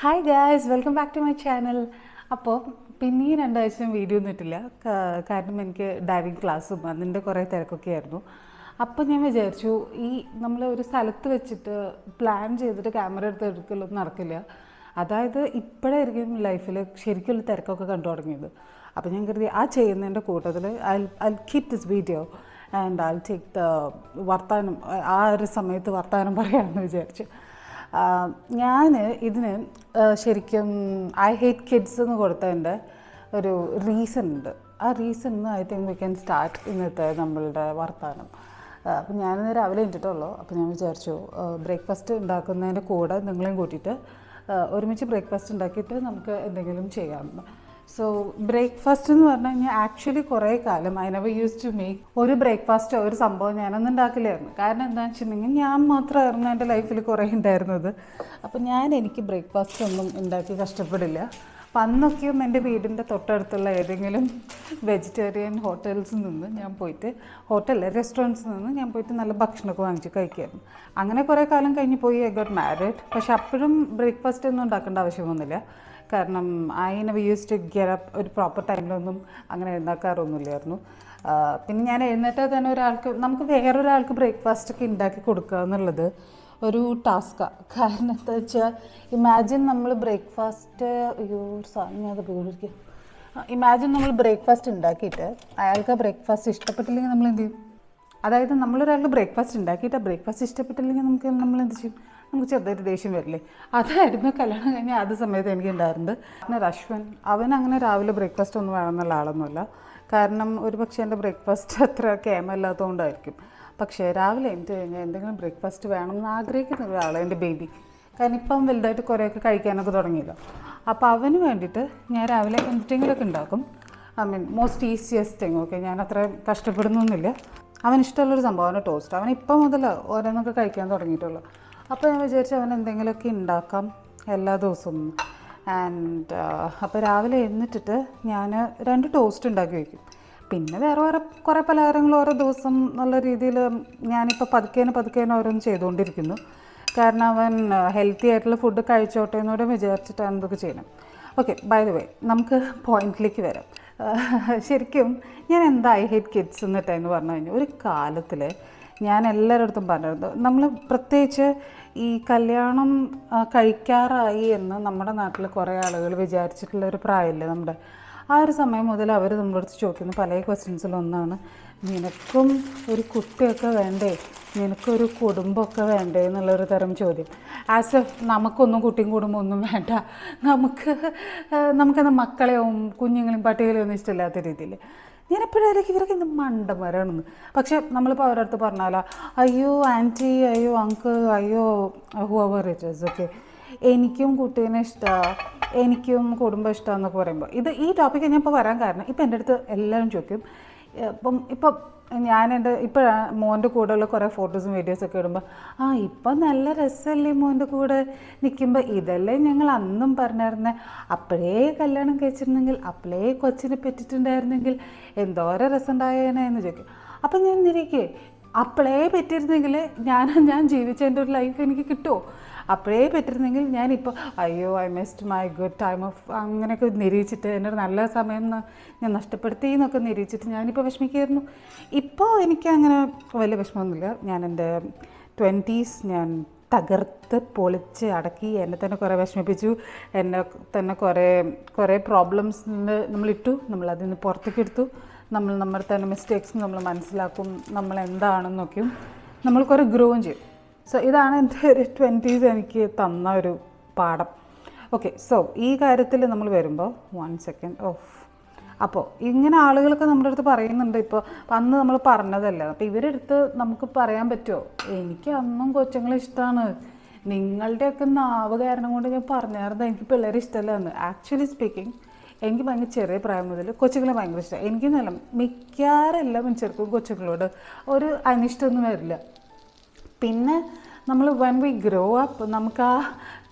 Hi guys, welcome back to my channel. അപ്പോൾ പിന്നെ ഈ രണ്ടാഴ്ച വീഡിയോ ഒന്നും ഇട്ടില്ല. കാരണം എനിക്ക് ഡൈവിങ് ക്ലാസ്സും അതിൻ്റെ കുറേ തിരക്കൊക്കെ ആയിരുന്നു. അപ്പോൾ ഞാൻ വിചാരിച്ചു ഈ നമ്മൾ ഒരു സ്ഥലത്ത് വെച്ചിട്ട് പ്ലാൻ ചെയ്തിട്ട് ക്യാമറ എടുത്ത് എടുക്കലൊന്നും നടക്കില്ല. അതായത് ഇപ്പോഴായിരിക്കും ലൈഫിൽ ശരിക്കുള്ള തിരക്കൊക്കെ കണ്ടു തുടങ്ങിയത്. അപ്പോൾ ഞാൻ കരുതി ആ ചെയ്യുന്നതിൻ്റെ കൂട്ടത്തിൽ I keep this video and I take the വർത്താനം, ആ ഒരു സമയത്ത് വർത്താനം പറയാമെന്ന് വിചാരിച്ചു. ഞാൻ ഇതിന് ശരിക്കും ഐ ഹേറ്റ് കിഡ്സ് എന്ന് കൊടുത്തതിൻ്റെ ഒരു റീസൺ ഉണ്ട്. ആ reason I think we can start ഇന്നത്തെ നമ്മളുടെ വർത്തമാനം. അപ്പം ഞാനിന്ന് രാവിലെ എണീറ്റിട്ടുള്ളൂ. അപ്പോൾ ഞാൻ വിചാരിച്ചു ബ്രേക്ക്ഫാസ്റ്റ് ഉണ്ടാക്കുന്നതിൻ്റെ കൂടെ നിങ്ങളെയും കൂട്ടിയിട്ട് ഒരുമിച്ച് ബ്രേക്ക്ഫാസ്റ്റ് ഉണ്ടാക്കിയിട്ട് നമുക്ക് എന്തെങ്കിലും ചെയ്യാമെന്ന്. സോ ബ്രേക്ക്ഫാസ്റ്റ് എന്ന് പറഞ്ഞു കഴിഞ്ഞാൽ ആക്ച്വലി കുറേ കാലം I never use to make ഒരു ബ്രേക്ക്ഫാസ്റ്റോ ഒരു സംഭവം ഞാനൊന്നും ഉണ്ടാക്കില്ലായിരുന്നു. കാരണം എന്താണെന്ന് വെച്ചിട്ടുണ്ടെങ്കിൽ ഞാൻ മാത്രമായിരുന്നു എൻ്റെ ലൈഫിൽ കുറേ ഉണ്ടായിരുന്നത്. അപ്പോൾ എനിക്ക് ബ്രേക്ക്ഫാസ്റ്റ് ഒന്നും ഉണ്ടാക്കി കഷ്ടപ്പെടില്ല. അപ്പം അന്നൊക്കെയും എൻ്റെ വീടിൻ്റെ തൊട്ടടുത്തുള്ള ഏതെങ്കിലും വെജിറ്റേറിയൻ ഹോട്ടൽസിൽ നിന്ന് ഞാൻ പോയിട്ട് റെസ്റ്റോറൻറ്റ്സിൽ നിന്ന് ഞാൻ പോയിട്ട് നല്ല ഭക്ഷണമൊക്കെ വാങ്ങിച്ച് കഴിക്കുമായിരുന്നു. അങ്ങനെ കുറേ കാലം കഴിഞ്ഞ് പോയി ഐ ഗോട്ട് മാരീഡ്. പക്ഷെ അപ്പോഴും ബ്രേക്ക്ഫാസ്റ്റ് ഒന്നും ഉണ്ടാക്കേണ്ട ആവശ്യമൊന്നുമില്ല. കാരണം I never use to get up ഒരു പ്രോപ്പർ ടൈമിലൊന്നും അങ്ങനെ എഴുന്നേക്കാറൊന്നുമില്ലായിരുന്നു. പിന്നെ ഞാൻ എഴുന്നേറ്റാൽ തന്നെ നമുക്ക് വേറൊരാൾക്ക് ബ്രേക്ക്ഫാസ്റ്റൊക്കെ ഉണ്ടാക്കി കൊടുക്കുക എന്നുള്ളത് ഒരു ടാസ്ക്കാണ്. കാരണം എന്താ വെച്ചാൽ ഇമാജിൻ നമ്മൾ ബ്രേക്ക്ഫാസ്റ്റ് ഇമാജിൻ നമ്മൾ ബ്രേക്ക്ഫാസ്റ്റ് ഉണ്ടാക്കിയിട്ട് അയാൾക്ക് ബ്രേക്ക്ഫാസ്റ്റ് ഇഷ്ടപ്പെട്ടില്ലെങ്കിൽ നമ്മൾ എന്ത് ചെയ്യും? അതായത് നമ്മളൊരാൾക്ക് ബ്രേക്ക്ഫാസ്റ്റ് ഉണ്ടാക്കിയിട്ട് ആ ബ്രേക്ക്ഫാസ്റ്റ് ഇഷ്ടപ്പെട്ടില്ലെങ്കിൽ നമ്മൾ എന്ത് ചെയ്യും? നമുക്ക് ചെറുതായിട്ട് ദേഷ്യം വരില്ലേ? അതായിരുന്നു കല്യാണം കഴിഞ്ഞാൽ ആദ്യ സമയത്ത് എനിക്ക് ഉണ്ടായിരുന്നത്. പിന്നെ അശ്വൻ, അവൻ അങ്ങനെ രാവിലെ ബ്രേക്ക്ഫാസ്റ്റ് ഒന്നും വേണമെന്നുള്ള ആളൊന്നുമല്ല. കാരണം ഒരു പക്ഷേ എൻ്റെ ബ്രേക്ക്ഫാസ്റ്റ് അത്ര കേമല്ലാത്തതുകൊണ്ടായിരിക്കും. പക്ഷേ രാവിലെ എനിക്ക് കഴിഞ്ഞാൽ എന്തെങ്കിലും ബ്രേക്ക്ഫാസ്റ്റ് വേണമെന്ന് ആഗ്രഹിക്കുന്ന ഒരാളാണ് എൻ്റെ ബേബി. കാരണം ഇപ്പം വലുതായിട്ട് കുറേയൊക്കെ കഴിക്കാനൊക്കെ തുടങ്ങിയല്ലോ. അപ്പോൾ അവന് വേണ്ടിയിട്ട് ഞാൻ രാവിലെ എന്തെങ്കിലുമൊക്കെ ഉണ്ടാക്കും. I mean most easiest thing. Okay, ഞാൻ അത്ര കഷ്ടപ്പെടുന്നൊന്നുമില്ല. അവനിഷ്ടമുള്ളൊരു സംഭവമാണ് ടോസ്റ്റ്. അവൻ ഇപ്പം മുതൽ ഓരോന്നൊക്കെ കഴിക്കാൻ തുടങ്ങിയിട്ടുള്ളൂ. അപ്പോൾ ഞാൻ വിചാരിച്ചു അവൻ എന്തെങ്കിലുമൊക്കെ ഉണ്ടാക്കാം എല്ലാ ദിവസവും. ആൻഡ് അപ്പോൾ രാവിലെ എഴുന്നേറ്റിട്ട് ഞാൻ 2 ടോസ്റ്റ് ഉണ്ടാക്കി വയ്ക്കും. പിന്നെ വേറെ കുറേ പലഹാരങ്ങൾ ഓരോ ദിവസം നല്ല രീതിയിൽ ഞാനിപ്പോൾ പതുക്കേനെ ഓരോന്ന് ചെയ്തുകൊണ്ടിരിക്കുന്നു. കാരണം അവൻ ഹെൽത്തി ആയിട്ടുള്ള ഫുഡ് കഴിച്ചോട്ടെ എന്നോട് വിചാരിച്ചിട്ടാണ് ഇതൊക്കെ ചെയ്യണം. ഓക്കെ, ബൈ ദ വേ നമുക്ക് പോയിന്റിലേക്ക് വരാം. ശരിക്കും ഞാൻ എന്താ ഐ ഹേറ്റ് കിഡ്സ് എന്നിട്ടെന്ന് പറഞ്ഞു കഴിഞ്ഞാൽ ഒരു കാലത്തിൽ ഞാൻ എല്ലാവരുടെ അടുത്തും പറഞ്ഞിരുന്നു. നമ്മൾ പ്രത്യേകിച്ച് ഈ കല്യാണം കഴിക്കാറായി എന്ന് നമ്മുടെ നാട്ടിൽ കുറേ ആളുകൾ വിചാരിച്ചിട്ടുള്ളൊരു പ്രായമില്ലേ നമ്മുടെ. ആ ഒരു സമയം മുതൽ അവർ നമ്മുടെ അടുത്ത് ചോദിക്കുന്ന പല ക്വസ്റ്റ്യൻസിലൊന്നാണ്, നിനക്കും ഒരു കുട്ടിയൊക്കെ വേണ്ടേ, നിനക്കൊരു കുടുംബമൊക്കെ വേണ്ടേ എന്നുള്ളൊരു തരം ചോദ്യം. ആസ് എഫ് നമുക്കൊന്നും കുട്ടിയും കുടുംബം ഒന്നും വേണ്ട, നമുക്കെന്താ മക്കളെയും കുഞ്ഞുങ്ങളെയും പട്ടികളെയും ഒന്നും ഇഷ്ടമില്ലാത്ത രീതിയിൽ. ഞാനെപ്പോഴായിരിക്കും ഇവരൊക്കെ ഇന്ന് മണ്ടന്മാരാണെന്ന്. പക്ഷെ നമ്മളിപ്പോൾ അവരുടെ അടുത്ത് പറഞ്ഞാലോ, അയ്യോ ആൻറ്റി, അയ്യോ അങ്കിൾ, അയ്യോ ഹൂവർ ഇറ്റ് ഈസ്, ഓക്കെ എനിക്കും കുട്ടീനെ ഇഷ്ടമാണ്, എനിക്കും കുടുംബം ഇഷ്ടമാണെന്നൊക്കെ പറയുമ്പോൾ ഈ ടോപ്പിക്ക് ഞാൻ ഇപ്പോൾ വരാൻ കാരണം ഇപ്പം എൻ്റെ അടുത്ത് എല്ലാവരും ചോദിക്കും. ഇപ്പം ഇപ്പോഴാണ് മോൻ്റെ കൂടെയുള്ള കുറേ ഫോട്ടോസും വീഡിയോസൊക്കെ ഇടുമ്പോൾ, ഇപ്പം നല്ല രസമല്ലേ മോൻ്റെ കൂടെ നിൽക്കുമ്പോൾ, ഇതല്ലേ ഞങ്ങൾ അന്നും പറഞ്ഞിരുന്നത്, അപ്പോഴേ കല്യാണം കഴിച്ചിരുന്നെങ്കിൽ, അപ്പോഴേ കൊച്ചിനെ പറ്റിയിട്ടുണ്ടായിരുന്നെങ്കിൽ എന്തോരം രസം ഉണ്ടായേനെ എന്ന് ചോദിക്കും. അപ്പം ഞാൻ നിരീക്കേ, അപ്പോഴേ പറ്റിയിരുന്നെങ്കിൽ ഞാൻ ജീവിച്ചതിൻ്റെ ഒരു ലൈഫ് എനിക്ക് കിട്ടുമോ? അപ്പോഴേ പറ്റിയിരുന്നെങ്കിൽ ഞാനിപ്പോൾ അയ്യോ I missed my good time of അങ്ങനെയൊക്കെ നിരീക്ഷിച്ചിട്ട് എൻ്റെ ഒരു നല്ല സമയം ഞാൻ നഷ്ടപ്പെടുത്തി എന്നൊക്കെ നിരീക്ഷിച്ചിട്ട് ഞാനിപ്പോൾ വിഷമിക്കുമായിരുന്നു. ഇപ്പോൾ എനിക്ക് അങ്ങനെ വലിയ വിഷമമൊന്നുമില്ല. ഞാൻ എൻ്റെ 20s ഞാൻ തകർത്ത് പൊളിച്ച് അടക്കി, എന്നെ തന്നെ കുറേ വിഷമിപ്പിച്ചു, എന്നെ തന്നെ കുറേ പ്രോബ്ലംസിന് നമ്മളിട്ടു, നമ്മളതിൽ നിന്ന് പുറത്തേക്ക് എടുത്തു. നമ്മുടെ തന്നെ മിസ്റ്റേക്സ് നമ്മൾ മനസ്സിലാക്കും, നമ്മൾ എന്താണെന്നൊക്കെയും നമ്മൾ കുറേ ഗ്രോവും ചെയ്യും. സോ ഇതാണ് എൻ്റെ ഒരു 20s എനിക്ക് തന്ന ഒരു പാഠം. ഓക്കെ, സോ ഈ കാര്യത്തിൽ നമ്മൾ വരുമ്പോൾ 1 സെക്കൻഡ് അപ്പോൾ ഇങ്ങനെ ആളുകളൊക്കെ നമ്മുടെ അടുത്ത് പറയുന്നുണ്ട്. ഇപ്പോൾ അന്ന് നമ്മൾ പറഞ്ഞതല്ല, അപ്പോൾ ഇവരുടെ അടുത്ത് നമുക്ക് പറയാൻ പറ്റുമോ? എനിക്ക് അന്നും കൊച്ചുങ്ങളെ ഇഷ്ടമാണ്, നിങ്ങളുടെയൊക്കെ നാവ് കാരണം കൊണ്ട് ഞാൻ പറഞ്ഞായിരുന്നു എനിക്ക് പിള്ളേരെ ഇഷ്ടമല്ല എന്ന്. ആക്ച്വലി സ്പീക്കിംഗ് എനിക്ക് ഭയങ്കര ചെറിയ പ്രായം മുതൽ കൊച്ചുങ്ങളെ ഭയങ്കര ഇഷ്ടമാണ്. എനിക്ക് നല്ല മിക്കവാറും മനുഷ്യർക്കും കൊച്ചുങ്ങളോട് ഒരു അനിഷ്ടമൊന്നും വരില്ല. പിന്നെ നമ്മൾ വെൻ വി ഗ്രോ അപ്പ് നമുക്ക് ആ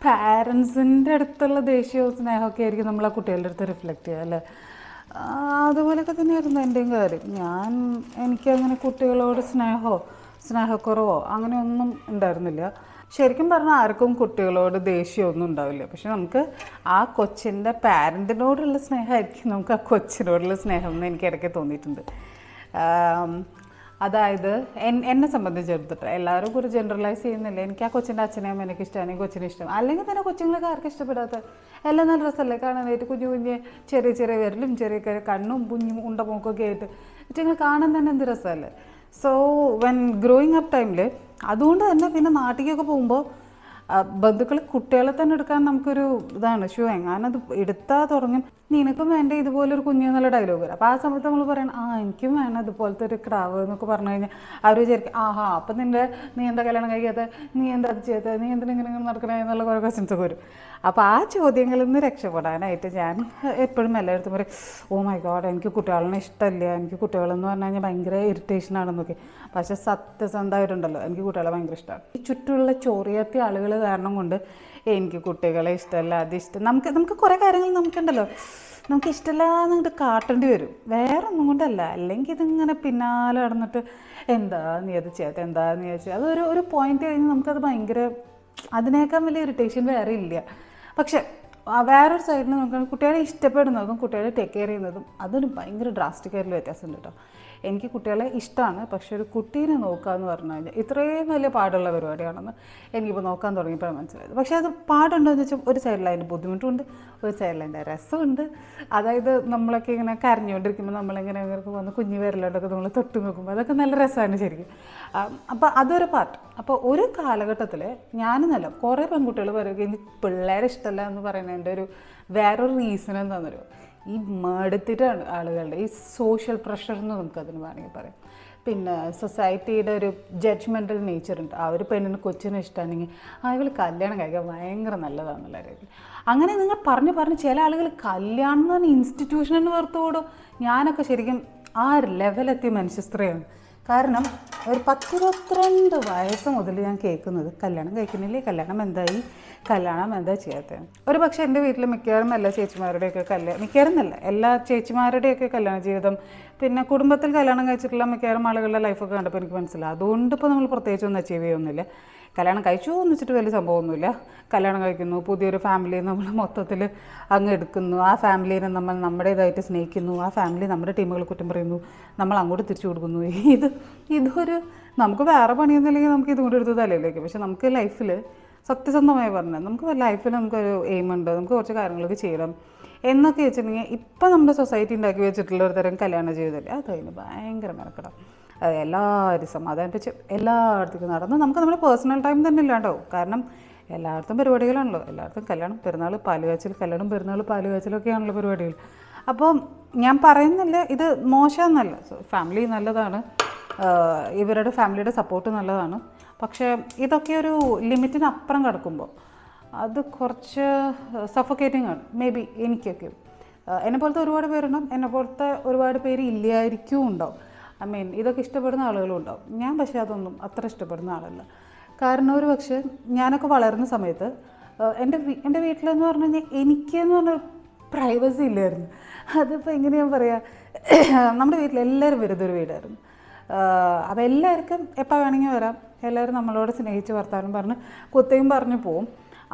പാരൻസിൻ്റെ അടുത്തുള്ള ദേഷ്യവും സ്നേഹമൊക്കെ ആയിരിക്കും നമ്മൾ ആ കുട്ടികളുടെ അടുത്ത് റിഫ്ലക്റ്റ് ചെയ്യുക അല്ലേ. അതുപോലെയൊക്കെ തന്നെയായിരുന്നു എൻ്റെയും കാര്യം. എനിക്കങ്ങനെ കുട്ടികളോട് സ്നേഹക്കുറവോ അങ്ങനെയൊന്നും ഉണ്ടായിരുന്നില്ല. ശരിക്കും പറഞ്ഞാൽ ആർക്കും കുട്ടികളോട് ദേഷ്യമൊന്നും ഉണ്ടാവില്ല. പക്ഷെ നമുക്ക് ആ കൊച്ചിൻ്റെ പാരൻറ്റിനോടുള്ള സ്നേഹമായിരിക്കും നമുക്ക് ആ കൊച്ചിനോടുള്ള സ്നേഹം എന്ന് എനിക്ക് ഇടയ്ക്ക് തോന്നിയിട്ടുണ്ട്. അതായത് എന്നെ സംബന്ധിച്ചെടുത്തിട്ട് എല്ലാവരും കൂടി ജനറലൈസ് ചെയ്യുന്നില്ല. എനിക്ക് ആ കൊച്ചിൻ്റെ അച്ഛനെയും എനിക്ക് ഇഷ്ടമാണ്, ഈ കൊച്ചിനെ ഇഷ്ടം. അല്ലെങ്കിൽ തന്നെ കൊച്ചുങ്ങളൊക്കെ ആർക്കും ഇഷ്ടപ്പെടാത്ത എല്ലാം നല്ല രസമല്ലേ കാണാനായിട്ട്. കുഞ്ഞു കുഞ്ഞ് ചെറിയ ചെറിയ വിരലും ചെറിയ ചെറിയ കണ്ണും കുഞ്ഞും ഉണ്ടമൊക്കെ ആയിട്ട് ഇറ്റങ്ങൾ കാണാൻ തന്നെ എന്ത് രസമല്ലേ. സോ വെൻ ഗ്രോയിങ് അപ്പ് ടൈമിൽ അതുകൊണ്ട് തന്നെ പിന്നെ നാട്ടിലേക്കൊക്കെ പോകുമ്പോൾ ബന്ധുക്കൾ കുട്ടികളെ തന്നെ എടുക്കാൻ നമുക്കൊരു ഇതാണ് എങ്ങാനത് എടുത്താൽ തുടങ്ങും നിനക്കും വേണ്ട ഇതുപോലൊരു കുഞ്ഞെന്നുള്ള ഡയലോഗ് വരും. അപ്പോൾ ആ സമയത്ത് നമ്മൾ പറയണം എനിക്കും വേണം ഇതുപോലത്തെ ഒരു ക്രാവ് എന്നൊക്കെ പറഞ്ഞു കഴിഞ്ഞാൽ അവർ വിചാരിക്കും അപ്പം നീ എന്താ കല്യാണം കഴിക്കാത്ത, നീ എന്താ അത് ചെയ്യാത്ത, നീ എന്തിനാ ഇങ്ങനെ നടക്കണേ എന്നുള്ള കുറേ ക്വസ്റ്റ്യൻസ് ഒക്കെ വരും. അപ്പോൾ ആ ചോദ്യങ്ങളിൽ നിന്ന് രക്ഷപ്പെടാനായിട്ട് ഞാൻ എപ്പോഴും എല്ലായിടത്തും പറയും മൈ ഗോഡ് എനിക്ക് കുട്ടികളെ ഇഷ്ടമില്ല, എനിക്ക് കുട്ടികളെന്ന് പറഞ്ഞു കഴിഞ്ഞാൽ ഭയങ്കര ഇറിറ്റേഷനാണെന്നൊക്കെ. പക്ഷേ സത്യസന്ധമായിട്ടുണ്ടല്ലോ എനിക്ക് കുട്ടികളെ ഭയങ്കര ഇഷ്ടമാണ്. ഈ ചുറ്റുമുള്ള ചൊറിയാത്ത ആളുകൾ കാരണം കൊണ്ട് എനിക്ക് കുട്ടികളെ ഇഷ്ടമല്ല, അതിഷ്ടം നമുക്ക് കുറേ കാര്യങ്ങൾ നമുക്കുണ്ടല്ലോ നമുക്ക് ഇഷ്ടമല്ല എന്നിട്ട് കാട്ടേണ്ടി വരും. വേറെ ഒന്നും കൊണ്ടല്ല. അല്ലെങ്കിൽ ഇതിങ്ങനെ പിന്നാലെ നടന്നിട്ട് എന്താ നീ അത് ചെയ്യാത്ത, എന്താ നീ അത് ചെയ്യാത്ത, അതൊരു പോയിന്റ് കഴിഞ്ഞ് നമുക്കത് ഭയങ്കര അതിനേക്കാൾ വലിയ ഇറിറ്റേഷൻ വേറെ ഇല്ല. പക്ഷെ വേറൊരു സൈഡിൽ നോക്കുകയാണെങ്കിൽ കുട്ടികളെ ഇഷ്ടപ്പെടുന്നതും കുട്ടികളെ ടേക്ക് കെയർ ചെയ്യുന്നതും അതൊരു ഭയങ്കര ഡ്രാസ്റ്റിക്കായിട്ടുള്ള വ്യത്യാസമുണ്ട് കേട്ടോ. എനിക്ക് കുട്ടികളെ ഇഷ്ടമാണ്, പക്ഷെ ഒരു കുട്ടീനെ നോക്കുക എന്ന് പറഞ്ഞു കഴിഞ്ഞാൽ ഇത്രയും വലിയ പാടുള്ള പരിപാടിയാണെന്ന് എനിക്കിപ്പോൾ നോക്കാൻ തുടങ്ങിയപ്പോഴാണ് മനസ്സിലായത്. പക്ഷേ അത് പാടുണ്ടോ എന്ന് വെച്ചാൽ ഒരു സൈഡിൽ അതിൻ്റെ ബുദ്ധിമുട്ടുണ്ട്, ഒരു സൈഡിൽ അതിൻ്റെ രസമുണ്ട്. അതായത് നമ്മളൊക്കെ ഇങ്ങനെ കരഞ്ഞുകൊണ്ടിരിക്കുമ്പോൾ നമ്മളിങ്ങനെ വന്ന് കുഞ്ഞു വിരലോട്ടൊക്കെ നമ്മൾ തൊട്ട് നോക്കുമ്പോൾ അതൊക്കെ നല്ല രസമാണ് ശരിക്കും. അപ്പോൾ അതൊരു പാർട്ട്. അപ്പോൾ ഒരു കാലഘട്ടത്തിൽ ഞാനെന്നല്ല കുറേ പെൺകുട്ടികൾ പറയുക എനിക്ക് പിള്ളേരെ ഇഷ്ടമല്ല എന്ന് പറയുന്നതിൻ്റെ വേറൊരു റീസൺ എന്താണെന്നൊരു ഈ മടുത്തിട്ടാണ് ആളുകളുടെ ഈ സോഷ്യൽ പ്രഷർ എന്ന് നമുക്കതിന് വേണമെങ്കിൽ പറയാം. പിന്നെ സൊസൈറ്റിയുടെ ഒരു ജഡ്ജ്മെൻ്റൽ നേച്ചറുണ്ട്. ആ ഒരു പെണ്ണിന് കൊച്ചിനെ ഇഷ്ടമാണെങ്കിൽ ഇവൾ കല്യാണം കഴിക്കാൻ ഭയങ്കര നല്ലതാണെന്നുള്ള രീതിയിൽ അങ്ങനെ നിങ്ങൾ പറഞ്ഞ് ചില ആളുകൾ കല്യാണം എന്ന് പറഞ്ഞാൽ ഇൻസ്റ്റിറ്റ്യൂഷനെന്ന് പുറത്തോടും. ഞാനൊക്കെ ശരിക്കും ആ ലെവലെത്തിയ മനുഷ്യസ്ത്രീയാണ്. കാരണം ഒരു 10-22 വയസ്സ് മുതൽ ഞാൻ കേൾക്കുന്നത് കല്യാണം കഴിക്കുന്നില്ലേ, കല്യാണം എന്തായി, കല്യാണം എന്താ ചെയ്യാത്തത്. ഒരു പക്ഷേ എൻ്റെ വീട്ടിൽ മിക്കവാറും എല്ലാ ചേച്ചിമാരുടെയൊക്കെ മിക്കവാറും എന്നല്ല എല്ലാ ചേച്ചിമാരുടെയൊക്കെ കല്യാണ ജീവിതം പിന്നെ കുടുംബത്തിൽ കല്യാണം കഴിച്ചിട്ടുള്ള മിക്കവാറും ആളുകളുടെ ലൈഫൊക്കെ കണ്ടപ്പോൾ എനിക്ക് മനസ്സിലായി. അതുകൊണ്ട് ഇപ്പോൾ നമ്മൾ പ്രത്യേകിച്ചൊന്നും അച്ചീവ് ചെയ്യുന്നില്ല. കല്യാണം കഴിച്ചു എന്ന് വെച്ചിട്ട് വലിയ സംഭവമൊന്നുമില്ല. കല്യാണം കഴിക്കുന്നു, പുതിയൊരു ഫാമിലിയെ നമ്മൾ മൊത്തത്തിൽ അങ്ങ് എടുക്കുന്നു, ആ ഫാമിലീനെ നമ്മൾ നമ്മുടേതായിട്ട് സ്നേഹിക്കുന്നു, ആ ഫാമിലി നമ്മുടെ ടീമുകൾ കുറ്റം പറയുന്നു, നമ്മൾ അങ്ങോട്ട് തിരിച്ചു കൊടുക്കുന്നു. ഇതൊരു നമുക്ക് വേറെ പണിയൊന്നുമില്ലെങ്കിൽ നമുക്ക് ഇതും കൂടെ എടുത്ത് തലയിലേക്ക്. പക്ഷെ നമുക്ക് ലൈഫിൽ സത്യസന്ധമായി പറഞ്ഞാൽ നമുക്ക് ലൈഫിൽ നമുക്കൊരു എയിമുണ്ട്, നമുക്ക് കുറച്ച് കാര്യങ്ങളൊക്കെ ചെയ്യണം എന്നൊക്കെ വെച്ചിട്ടുണ്ടെങ്കിൽ ഇപ്പം നമ്മുടെ സൊസൈറ്റി ഉണ്ടാക്കി വെച്ചിട്ടുള്ള ഒരു തരം കല്യാണ ജീവിതമല്ലേ അതതിന് ഭയങ്കര മെനക്കെടാം. അത് എല്ലാവരും സമാധാനിപ്പിച്ച് എല്ലായിടത്തേക്കും നടന്ന് നമുക്ക് നമ്മുടെ പേഴ്സണൽ ടൈം തന്നെ ഇല്ലാണ്ടാവും. കാരണം എല്ലായിടത്തും പരിപാടികളാണല്ലോ, എല്ലായിടത്തും കല്യാണം, പെരുന്നാൾ, പാലുകാച്ചൽ, കല്യാണം, പെരുന്നാൾ, പാലുകാച്ചലൊക്കെയാണല്ലോ പരിപാടികൾ. അപ്പോൾ ഞാൻ പറയുന്നില്ല ഇത് മോശമെന്നല്ല, ഫാമിലി നല്ലതാണ്, ഇവരുടെ ഫാമിലിയുടെ സപ്പോർട്ട് നല്ലതാണ്. പക്ഷേ ഇതൊക്കെ ഒരു ലിമിറ്റിനപ്പുറം കിടക്കുമ്പോൾ അത് കുറച്ച് സഫോക്കേറ്റിംഗ് ആണ്. മേ ബി എനിക്കൊക്കെ എന്നെപ്പോലത്തെ ഒരുപാട് പേരുണ്ടാവും, എന്നെപ്പോലത്തെ ഒരുപാട് പേര് ഇല്ലായിരിക്കും ഉണ്ടാവും. ഇതൊക്കെ ഇഷ്ടപ്പെടുന്ന ആളുകളും ഉണ്ടാവും. ഞാൻ പക്ഷേ അതൊന്നും അത്ര ഇഷ്ടപ്പെടുന്ന ആളല്ല. കാരണം ഒരു പക്ഷേ ഞാനൊക്കെ വളരുന്ന സമയത്ത് എൻ്റെ വീട്ടിലെന്ന് പറഞ്ഞു കഴിഞ്ഞാൽ എനിക്കെന്ന് പറഞ്ഞാൽ പ്രൈവസി ഇല്ലായിരുന്നു. അതിപ്പോൾ എങ്ങനെയാണ് പറയുക, നമ്മുടെ വീട്ടിൽ എല്ലാവരും വരുന്നൊരു വീടായിരുന്നു. അപ്പോൾ എല്ലാവർക്കും എപ്പോൾ വേണമെങ്കിൽ വരാം, എല്ലാവരും നമ്മളോട് സ്നേഹിച്ച് വർത്താനം പറഞ്ഞ് കുത്തയും പറഞ്ഞ് പോവും.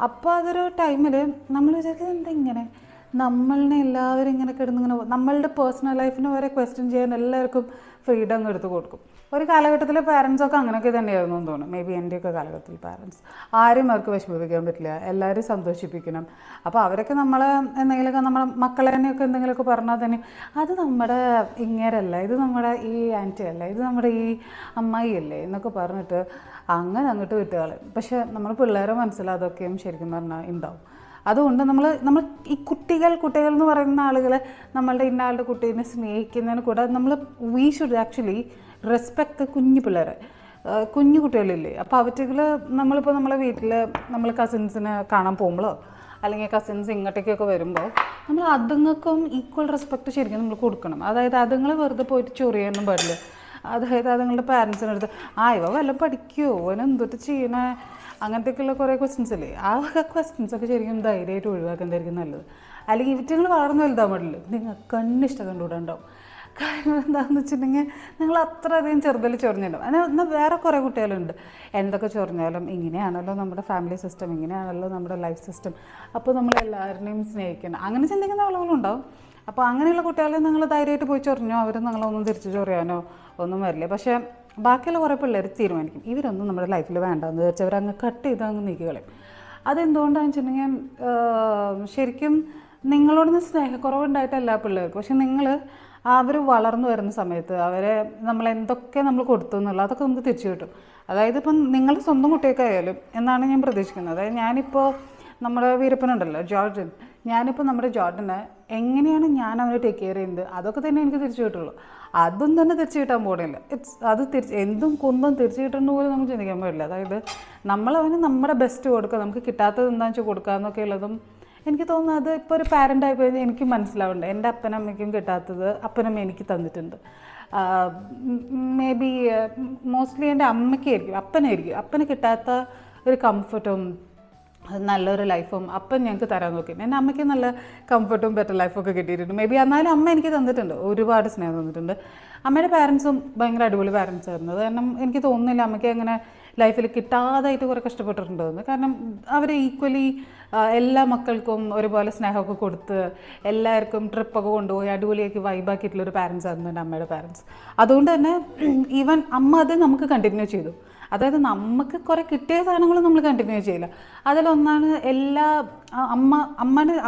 അപ്പോൾ അതൊരു ടൈമിൽ നമ്മൾ വിചാരിക്കുന്നത് എന്താ ഇങ്ങനെ നമ്മളിനെ എല്ലാവരും ഇങ്ങനെ കിടന്നിങ്ങനെ നമ്മളുടെ പേഴ്സണൽ ലൈഫിനെ വരെ ക്വസ്റ്റ്യൻ ചെയ്യാൻ എല്ലാവർക്കും ഫ്രീഡം എടുത്ത് കൊടുക്കും. ഒരു കാലഘട്ടത്തിലെ പാരൻസൊക്കെ അങ്ങനെയൊക്കെ തന്നെയായിരുന്നു എന്ന് തോന്നുന്നു. മേ ബി എൻ്റെയൊക്കെ കാലഘട്ടത്തിൽ പാരൻസ് ആരും അവർക്ക് വിഷമിപ്പിക്കാൻ പറ്റില്ല, എല്ലാവരും സന്തോഷിപ്പിക്കണം. അപ്പോൾ അവരൊക്കെ നമ്മളെ എന്തെങ്കിലുമൊക്കെ നമ്മുടെ മക്കളെ തന്നെയൊക്കെ എന്തെങ്കിലുമൊക്കെ പറഞ്ഞാൽ തന്നെ അത് നമ്മുടെ ഇങ്ങേരല്ല, ഇത് നമ്മുടെ ഈ ആൻറ്റി അല്ല, ഇത് നമ്മുടെ ഈ അമ്മായി അല്ലേ എന്നൊക്കെ പറഞ്ഞിട്ട് അങ്ങനെ അങ്ങോട്ട് വിട്ടുകളയും. പക്ഷേ നമ്മൾ പിള്ളേരെ മനസ്സിലാതൊക്കെയും ശരിക്കും പറഞ്ഞാൽ ഉണ്ടാവും. അതുകൊണ്ട് നമ്മൾ ഈ കുട്ടികൾ എന്ന് പറയുന്ന ആളുകളെ നമ്മളുടെ ഇന്നയാളുടെ കുട്ടീനെ സ്നേഹിക്കുന്നതിന് കൂടെ നമ്മൾ വി ഷുഡ് ആക്ച്വലി റെസ്പെക്ട് കുഞ്ഞു പിള്ളേരെ, കുഞ്ഞു കുട്ടികളില്ലേ. അപ്പോൾ അവറ്റകൾ നമ്മളിപ്പോൾ നമ്മളെ വീട്ടിൽ നമ്മൾ കസിൻസിനെ കാണാൻ പോകുമ്പോഴോ അല്ലെങ്കിൽ കസിൻസ് ഇങ്ങോട്ടേക്കൊക്കെ വരുമ്പോൾ നമ്മൾ അതുങ്ങൾക്കും ഈക്വൽ റെസ്പെക്റ്റ് ശരിക്കും നമ്മൾ കൊടുക്കണം. അതായത് അതുങ്ങൾ വെറുതെ പോയിട്ട് ചൊറിയാനൊന്നും പാടില്ല. അതായത് അതുങ്ങളുടെ പാരൻസിനടുത്ത് ഇവ വല്ലതും പഠിക്കുമോ, അവനെന്തൊട്ട് ചെയ്യണേ, അങ്ങനത്തെയൊക്കെയുള്ള കുറേ ക്വസ്റ്റ്യൻസ് ഇല്ലേ. ആ ക്വസ്റ്റ്യൻസൊക്കെ ശരിക്കും ധൈര്യമായിട്ട് ഒഴിവാക്കുന്നതായിരിക്കും നല്ലത്. അല്ലെങ്കിൽ ഇവറ്റങ്ങൾ വളർന്നു വലുതാൻ പാടില്ല, നിങ്ങൾ കണ്ണിഷ്ടം കണ്ടുകൂടെ ഉണ്ടാവും. കാരണം എന്താണെന്ന് വെച്ചിട്ടുണ്ടെങ്കിൽ നിങ്ങൾ അത്രയധികം ചെറുതിൽ ചൊറിഞ്ഞിട്ടുണ്ടാവും. എന്നാൽ വേറെ കുറേ കുട്ടികളുണ്ട്, എന്തൊക്കെ ചൊറിഞ്ഞാലും ഇങ്ങനെയാണല്ലോ നമ്മുടെ ഫാമിലി സിസ്റ്റം, ഇങ്ങനെയാണല്ലോ നമ്മുടെ ലൈഫ് സിസ്റ്റം, അപ്പോൾ നമ്മൾ എല്ലാവരുടെയും സ്നേഹിക്കണം, അങ്ങനെ ചിന്തിക്കുന്ന ആളുകളുണ്ടാവും. അപ്പോൾ അങ്ങനെയുള്ള കുട്ടികളെ നിങ്ങൾ ധൈര്യമായിട്ട് പോയി ചൊറിഞ്ഞോ, അവർ നിങ്ങളൊന്നും തിരിച്ച് ചൊറിയാനോ ഒന്നും വരില്ല. പക്ഷേ ബാക്കിയുള്ള കുറേ പിള്ളേർ തീരുമാനിക്കും ഇവരൊന്നും നമ്മുടെ ലൈഫിൽ വേണ്ടെന്ന് വെച്ചാൽ അവരങ്ങ് കട്ട് ചെയ്ത് അങ്ങ് നീക്കിക്കളയും. അതെന്തുകൊണ്ടാണെന്ന് വെച്ചിട്ടുണ്ടെങ്കിൽ ശരിക്കും നിങ്ങളോടൊന്ന് സ്നേഹക്കുറവുണ്ടായിട്ടല്ല പിള്ളേർക്ക്, പക്ഷെ നിങ്ങൾ അവർ വളർന്നു വരുന്ന സമയത്ത് അവരെ എന്തൊക്കെ നമ്മൾ കൊടുത്തു എന്നുള്ളത് അതൊക്കെ നമുക്ക് തിരിച്ചു കിട്ടും. അതായത് ഇപ്പം നിങ്ങളുടെ സ്വന്തം കുട്ടിയൊക്കെയായാലും എന്നാണ് ഞാൻ പ്രതീക്ഷിക്കുന്നത്. അതായത് ഞാനിപ്പോൾ നമ്മുടെ വീരപ്പനുണ്ടല്ലോ ജോർജൻ, ഞാനിപ്പോൾ നമ്മുടെ ജോർജനെ എങ്ങനെയാണ് ഞാൻ അവനെ ടേക്ക് കെയർ ചെയ്യുന്നത് അതൊക്കെ തന്നെ എനിക്ക് തിരിച്ചു കിട്ടുള്ളൂ. അതും തന്നെ തിരിച്ചു കിട്ടാൻ പോകണില്ല. അത് എന്തും കുന്തും തിരിച്ചു കിട്ടുന്ന പോലും നമുക്ക് ചിന്തിക്കാൻ പാടില്ല. അതായത് നമ്മളവന് നമ്മുടെ ബെസ്റ്റ് കൊടുക്കുക, നമുക്ക് കിട്ടാത്തത് എന്താണെന്ന് വെച്ചാൽ കൊടുക്കുക എന്നൊക്കെ ഉള്ളതും എനിക്ക് തോന്നുന്നു. അത് ഇപ്പോൾ ഒരു പാരൻ്റ് ആയി കഴിഞ്ഞാൽ എനിക്ക് മനസ്സിലാവുന്നുണ്ട് എൻ്റെ അപ്പനമ്മയ്ക്കും കിട്ടാത്തത് അപ്പനമ്മ എനിക്ക് തന്നിട്ടുണ്ട്. മേ ബി മോസ്റ്റ്ലി എൻ്റെ അമ്മയ്ക്കായിരിക്കും, അപ്പന് കിട്ടാത്ത ഒരു കംഫർട്ടും നല്ലൊരു ലൈഫും അപ്പം ഞങ്ങൾക്ക് തരാൻ നോക്കി. എൻ്റെ അമ്മയ്ക്ക് നല്ല കംഫർട്ടും ബെറ്റർ ലൈഫൊക്കെ കിട്ടിയിട്ടുണ്ട്. മേ ബി എന്നാലും അമ്മ എനിക്ക് തന്നിട്ടുണ്ട്, ഒരുപാട് സ്നേഹം തന്നിട്ടുണ്ട്. അമ്മയുടെ പാരൻസും ഭയങ്കര അടിപൊളി പാരൻസ് ആയിരുന്നു. അത് കാരണം എനിക്ക് തോന്നുന്നില്ല അമ്മയ്ക്ക് അങ്ങനെ ലൈഫിൽ കിട്ടാതായിട്ട് കുറേ കഷ്ടപ്പെട്ടിട്ടുണ്ടെന്ന്. കാരണം അവർ ഈക്വലി എല്ലാ മക്കൾക്കും ഒരുപോലെ സ്നേഹമൊക്കെ കൊടുത്ത് എല്ലാവർക്കും ട്രിപ്പൊക്കെ കൊണ്ടുപോയി അടിപൊളിയാക്കി വൈബാക്കിയിട്ടുള്ളൊരു പാരൻസ് ആയിരുന്നു എൻ്റെ അമ്മയുടെ പാരൻസ്. അതുകൊണ്ട് തന്നെ ഈവൻ അമ്മ അത് നമുക്ക് കണ്ടിന്യൂ ചെയ്തു. അതായത് നമുക്ക് കുറേ കിട്ടിയ സാധനങ്ങൾ നമ്മൾ കണ്ടിന്യൂ ചെയ്യില്ല. അതിലൊന്നാണ്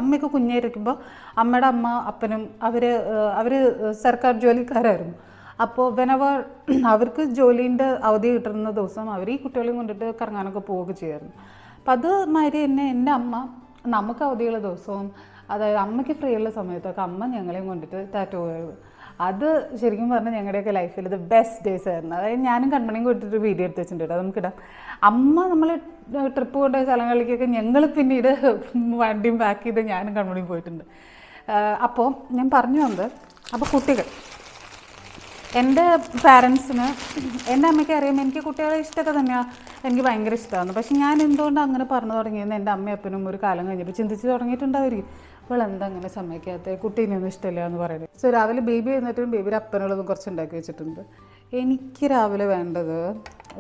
അമ്മയൊക്കെ കുഞ്ഞായിരിക്കുമ്പോൾ അമ്മയുടെ അമ്മ അപ്പനും അവർ സർക്കാർ ജോലിക്കാരായിരുന്നു. അപ്പോൾ വെനവർ അവർക്ക് ജോലീൻ്റെ അവധി കിട്ടുന്ന ദിവസം അവർ ഈ കുട്ടികളെയും കൊണ്ടിട്ട് കറങ്ങാനൊക്കെ പോവുകയൊക്കെ ചെയ്യുമായിരുന്നു. അപ്പം അതുമാതിരി തന്നെ എൻ്റെ അമ്മ നമുക്ക് അവധിയുള്ള ദിവസവും അതായത് അമ്മയ്ക്ക് ഫ്രീ ഉള്ള സമയത്തൊക്കെ അമ്മ ഞങ്ങളെയും കൊണ്ടിട്ട് ടാറ്റു പോയത്. അത് ശരിക്കും പറഞ്ഞാൽ ഞങ്ങളുടെയൊക്കെ ലൈഫിൽ ഇത് ബെസ്റ്റ് ഡേയ്സ് ആയിരുന്നു. അതായത് ഞാനും കൺമണിയും കൊടുത്തിട്ട് വീഡിയോ എടുത്ത് വെച്ചിട്ടുണ്ട്, അത് നമുക്കിടാം. അമ്മ നമ്മൾ ട്രിപ്പ് കൊണ്ടുപോയ സ്ഥലങ്ങളിലേക്കൊക്കെ ഞങ്ങൾ പിന്നീട് വണ്ടിയും പാക്ക് ചെയ്ത് ഞാനും കൺമണിയും പോയിട്ടുണ്ട്. അപ്പോൾ ഞാൻ പറഞ്ഞു വന്നത്, അപ്പോൾ കുട്ടികൾ എൻ്റെ പാരൻസിന് എൻ്റെ അമ്മയ്ക്ക് അറിയാം എനിക്ക് കുട്ടികളെ ഇഷ്ടമൊക്കെ തന്നെയാണ്, എനിക്ക് ഭയങ്കര ഇഷ്ടമാണ്. പക്ഷെ ഞാൻ എന്തുകൊണ്ട് അങ്ങനെ പറഞ്ഞു തുടങ്ങിയെന്ന് എൻ്റെ അമ്മയും അപ്പനും ഒരു കാലം കഴിഞ്ഞപ്പോൾ ചിന്തിച്ച് തുടങ്ങിയിട്ടുണ്ടായിരിക്കും. അപ്പോൾ എന്താ അങ്ങനെ സമ്മതിക്കാത്ത, കുട്ടീനെയൊന്നും ഇഷ്ടമില്ല എന്ന് പറയുന്നത്. സോ രാവിലെ ബേബി എന്നിട്ടും ബേബിയുടെ അപ്പനുള്ളതും കുറച്ച് ഉണ്ടാക്കി വെച്ചിട്ടുണ്ട്. എനിക്ക് രാവിലെ വേണ്ടത്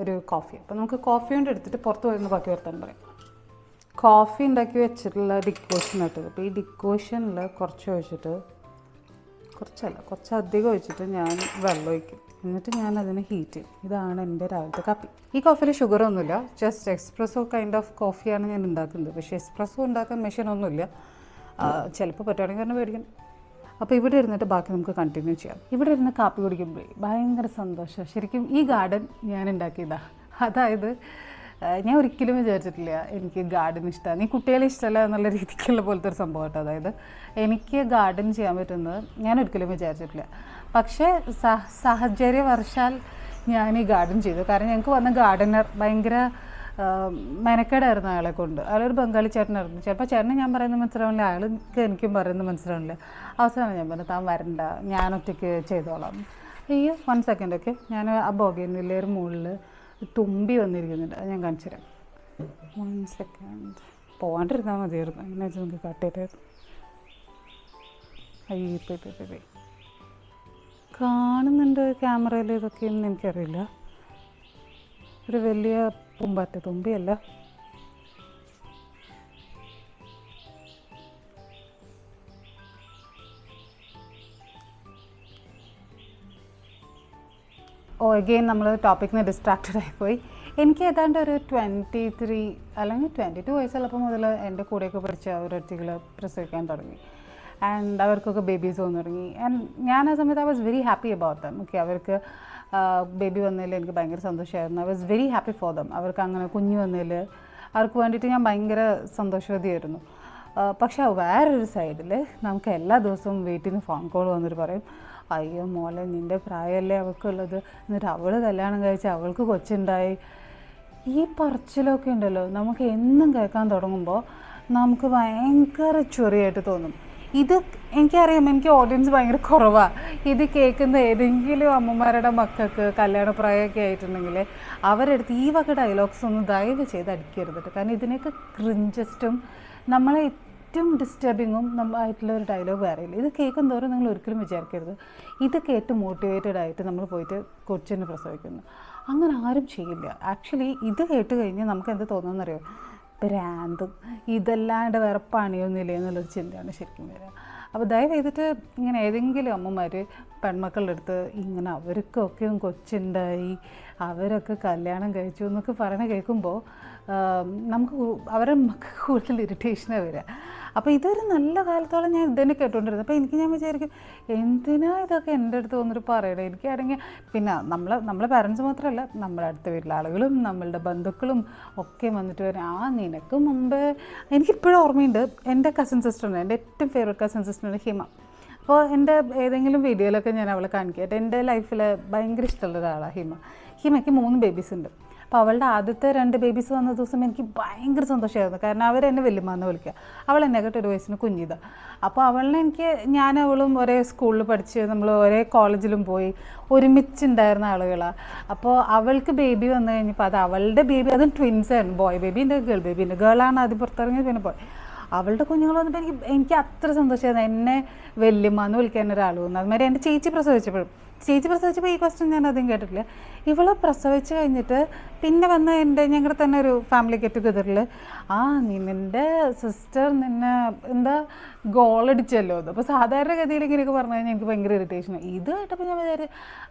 ഒരു കോഫി. അപ്പോൾ നമുക്ക് കോഫി കൊണ്ട് എടുത്തിട്ട് പുറത്ത് പോയിരുന്ന ബാക്കി വർത്താൻ പറയാം. കോഫി ഉണ്ടാക്കി വെച്ചിട്ടുള്ള ഡിക്കോഷൻ ഇട്ടത്. അപ്പോൾ ഈ ഡിക്കോഷനിൽ കുറച്ചധികം ഒഴിച്ചിട്ട് ഞാൻ വെള്ളം ഒഴിക്കും. എന്നിട്ട് ഞാൻ അതിനെ ഹീറ്റ് ചെയ്യും. ഇതാണ് എൻ്റെ രാവിലത്തെ കാപ്പി. ഈ കോഫിയിൽ ഷുഗറൊന്നുമില്ല, ജസ്റ്റ് എക്സ്പ്രസ്സോ കൈൻഡ് ഓഫ് കോഫിയാണ് ഞാൻ ഉണ്ടാക്കുന്നത്. പക്ഷേ എക്സ്പ്രസ്സോ ഉണ്ടാക്കാൻ മെഷീനൊന്നുമില്ല, ചിലപ്പോൾ പറ്റുവാണെങ്കിൽ തന്നെ മേടിക്കണം. അപ്പോൾ ഇവിടെ ഇരുന്നിട്ട് ബാക്കി നമുക്ക് കണ്ടിന്യൂ ചെയ്യാം. ഇവിടെ ഇരുന്ന് കാപ്പി കുടിക്കുമ്പോൾ ഭയങ്കര സന്തോഷം. ശരിക്കും ഈ ഗാർഡൻ ഞാൻ ഉണ്ടാക്കിയതാണ്. അതായത് ഞാൻ ഒരിക്കലും വിചാരിച്ചിട്ടില്ല എനിക്ക് ഗാർഡൻ ഇഷ്ടമാണ്, ഈ കുട്ടികളെ ഇഷ്ടമല്ല എന്നുള്ള രീതിക്കുള്ള പോലത്തെ ഒരു സംഭവം കേട്ടോ. അതായത് എനിക്ക് ഗാർഡൻ ചെയ്യാൻ പറ്റുന്നത് ഞാൻ ഒരിക്കലും വിചാരിച്ചിട്ടില്ല. പക്ഷേ സാഹചര്യവശാൽ ഞാൻ ഈ ഗാർഡൻ ചെയ്തു. കാരണം ഞങ്ങൾക്ക് വന്ന ഗാർഡനർ ഭയങ്കര മെനക്കേടായിരുന്നു അയാളെ കൊണ്ട്. അയാളൊരു ബംഗാളി ചേട്ടനായിരുന്നു. ചിലപ്പോൾ ചേട്ടന് ഞാൻ പറയുന്നത് മനസ്സിലാവില്ല, അയാൾക്ക് എനിക്കും പറയുന്നത് മനസ്സിലാവില്ല. അവസാനം ഞാൻ പറഞ്ഞു താൻ വരണ്ട, ഞാനൊറ്റയ്ക്ക് ചെയ്തോളാം. അയ്യോ 1 സെക്കൻഡ് ഓക്കെ. ഞാൻ ആ ബോഗൻവില്ലയുടെ മുകളിൽ തുമ്പി വന്നിരിക്കുന്നുണ്ട്, അത് ഞാൻ കാണിച്ചു തരാം. 1 സെക്കൻഡ്. പോകാണ്ടിരുന്നാൽ മതിയായിരുന്നു, അങ്ങനെ വെച്ചാൽ നമുക്ക് കട്ട് ചെയ്തായിരുന്നു. അയ്യോ കാണുന്നുണ്ട് ക്യാമറയിൽ ഇതൊക്കെയൊന്നും എനിക്കറിയില്ല. ഒരു വലിയ തുമ്പിയല്ല. അഗെയിൻ നമ്മൾ ടോപ്പിക്കിന് ഡിസ്ട്രാക്റ്റഡ് ആയിപ്പോയി. എനിക്ക് ഏതാണ്ട് ഒരു 23 അല്ലെങ്കിൽ 22 വയസ്സുള്ളപ്പോൾ മുതൽ എൻ്റെ കൂടെയൊക്കെ പഠിച്ച ഓരോരുത്തർ പ്രസവിക്കാൻ തുടങ്ങി. ആൻഡ് അവർക്കൊക്കെ ബേബീസ് വന്നു തുടങ്ങി. ആൻഡ് ഞാൻ ആ സമയത്ത് I was very happy about them. Okay, അവർക്ക് ബേബി വന്നതിൽ എനിക്ക് ഭയങ്കര സന്തോഷമായിരുന്നു. I was very happy for them. അവർക്ക് അങ്ങനെ കുഞ്ഞ് വന്നതിൽ അവർക്ക് വേണ്ടിയിട്ട് ഞാൻ ഭയങ്കര സന്തോഷവതിയായിരുന്നു. പക്ഷേ വേറൊരു സൈഡിൽ നമുക്ക് എല്ലാ ദിവസവും വീട്ടിൽ നിന്ന് ഫോൺ കോൾ വന്നിട്ട് പറയും, അയ്യോ മോളെ നിൻ്റെ പ്രായമല്ലേ അവൾക്കുള്ളത്, എന്നിട്ട് അവൾ കല്യാണം കഴിച്ച് അവൾക്ക് കൊച്ചുണ്ടായി. ഈ പറച്ചിലൊക്കെ ഉണ്ടല്ലോ നമുക്ക് എന്നും കേൾക്കാൻ തുടങ്ങുമ്പോൾ നമുക്ക് ഭയങ്കര ചൊറിയായിട്ട് തോന്നും. ഇത് എനിക്കറിയാം, എനിക്ക് ഓഡിയൻസ് ഭയങ്കര കുറവാണ്. ഇത് കേൾക്കുന്ന ഏതെങ്കിലും അമ്മമാരുടെ മക്കൾക്ക് കല്യാണപ്രായമൊക്കെ ആയിട്ടുണ്ടെങ്കിൽ അവരെടുത്ത് ഈ വക ഡയലോഗ്സ് ഒന്നും ദയവ് ചെയ്ത് അടിക്കരുത്. കാരണം ഇതിനൊക്കെ ക്രിഞ്ചസ്റ്റും നമ്മളെ ഏറ്റവും ഡിസ്റ്റർബിങ്ങും ആയിട്ടുള്ള ഒരു ഡയലോഗ് വേറെയില്ല. ഇത് കേൾക്കും തോറും നിങ്ങൾ ഒരിക്കലും വിചാരിക്കരുത് ഇത് കേട്ട് മോട്ടിവേറ്റഡ് ആയിട്ട് നമ്മൾ പോയിട്ട് കൊച്ചിനെ പ്രസവിക്കുന്നു. അങ്ങനെ ആരും ചെയ്യില്ല. ആക്ച്വലി ഇത് കേട്ട് കഴിഞ്ഞ് നമുക്ക് എന്ത് തോന്നുന്നറിയോ, ഭ്രാന്തും ഇതല്ലാണ്ട് വേറെ പണിയൊന്നുമില്ല എന്നുള്ളൊരു ചിന്തയാണ് ശരിക്കും വരിക. അപ്പോൾ ദയവ് ചെയ്തിട്ട് ഇങ്ങനെ ഏതെങ്കിലും അമ്മമാർ പെൺമക്കളുടെ അടുത്ത് ഇങ്ങനെ അവർക്കൊക്കെ കൊച്ചുണ്ടായി അവരൊക്കെ കല്യാണം കഴിച്ചു എന്നൊക്കെ പറയണ കേൾക്കുമ്പോൾ നമുക്ക് അവരുടെ മക്കൾക്ക് കൂടുതൽ ഇറിറ്റേഷനാണ് വരിക. അപ്പോൾ ഇതൊരു നല്ല കാലത്തോളം ഞാൻ ഇതന്നെ കേട്ടുകൊണ്ടിരുന്നത്. അപ്പോൾ ഞാൻ വിചാരിക്കും എന്തിനാ ഇതൊക്കെ എൻ്റെ അടുത്ത് വന്നിട്ട് പറയണേ. എനിക്കാണെങ്കിൽ പിന്നെ നമ്മളെ പാരൻസ് മാത്രമല്ല നമ്മുടെ അടുത്ത വീട്ടിലെ ആളുകളും നമ്മളുടെ ബന്ധുക്കളും ഒക്കെ വന്നിട്ട് വരും, നിനക്ക് മുമ്പ് എനിക്കിപ്പോഴും ഓർമ്മയുണ്ട്. എൻ്റെ കസിൻ സിസ്റ്ററുണ്ട്, എൻ്റെ ഏറ്റവും ഫേവറേറ്റ് കസിൻ സിസ്റ്ററുണ്ട് ഹിമ. അപ്പോൾ എൻ്റെ ഏതെങ്കിലും വീഡിയോയിലൊക്കെ ഞാൻ അവളെ കാണിക്കട്ടെ. എൻ്റെ ലൈഫിൽ ഭയങ്കര ഇഷ്ടമുള്ള ഒരാളാണ് ഹിമയ്ക്ക് 3 ബേബീസ് ഉണ്ട്. അപ്പോൾ അവളുടെ ആദ്യത്തെ 2 ബേബീസ് വന്ന ദിവസം എനിക്ക് ഭയങ്കര സന്തോഷമായിരുന്നു. കാരണം അവരെന്നെ വല്യമ്മയെന്ന് വിളിക്കുക. അവൾ എന്നെക്കാട്ട് 1 വയസ്സിന് കുഞ്ഞിതാണ്. അപ്പോൾ ഞാൻ അവളും ഒരേ സ്കൂളിൽ പഠിച്ച് നമ്മൾ ഒരേ കോളേജിലും പോയി ഒരുമിച്ചുണ്ടായിരുന്ന ആളുകളാണ്. അപ്പോൾ അവൾക്ക് ബേബി വന്നു കഴിഞ്ഞപ്പോൾ അത് അവളുടെ ബേബി, അതും ട്വിൻസായിരുന്നു. ബോയ് ബേബി ഉണ്ട്, ഗേൾ ബേബി ഉണ്ട്. ഗേളാണ് ആദ്യം പുറത്തിറങ്ങിയത്, പിന്നെ ബോയ്. അവളുടെ കുഞ്ഞുങ്ങൾ വന്നപ്പോൾ എനിക്ക് അത്ര സന്തോഷമായിരുന്നു. എന്നെ വല്യമ്മയെന്ന് വിളിക്കാൻ ഒരാൾ വന്നു. അതുമാതിരി എൻ്റെ ചേച്ചി പ്രസവിച്ചപ്പോൾ ഈ ക്വസ്റ്റ്യൻ ഞാൻ അധികം കേട്ടിട്ടില്ല. ഇവളെ പ്രസവിച്ച് കഴിഞ്ഞിട്ട് പിന്നെ വന്ന ഞങ്ങളുടെ തന്നെ ഒരു ഫാമിലി ഗെറ്റ് ടുഗദറിൽ നിൻ്റെ സിസ്റ്റർ നിന്നെ എന്താ ഗോളടിച്ചല്ലോ എന്ന്. അപ്പോൾ സാധാരണഗതിയിൽ ഇങ്ങനെയൊക്കെ പറഞ്ഞു കഴിഞ്ഞാൽ എനിക്ക് ഭയങ്കര ഇറിറ്റേഷനാണ്. ഇത് കേട്ടപ്പോൾ ഞാൻ വിചാരിച്ചു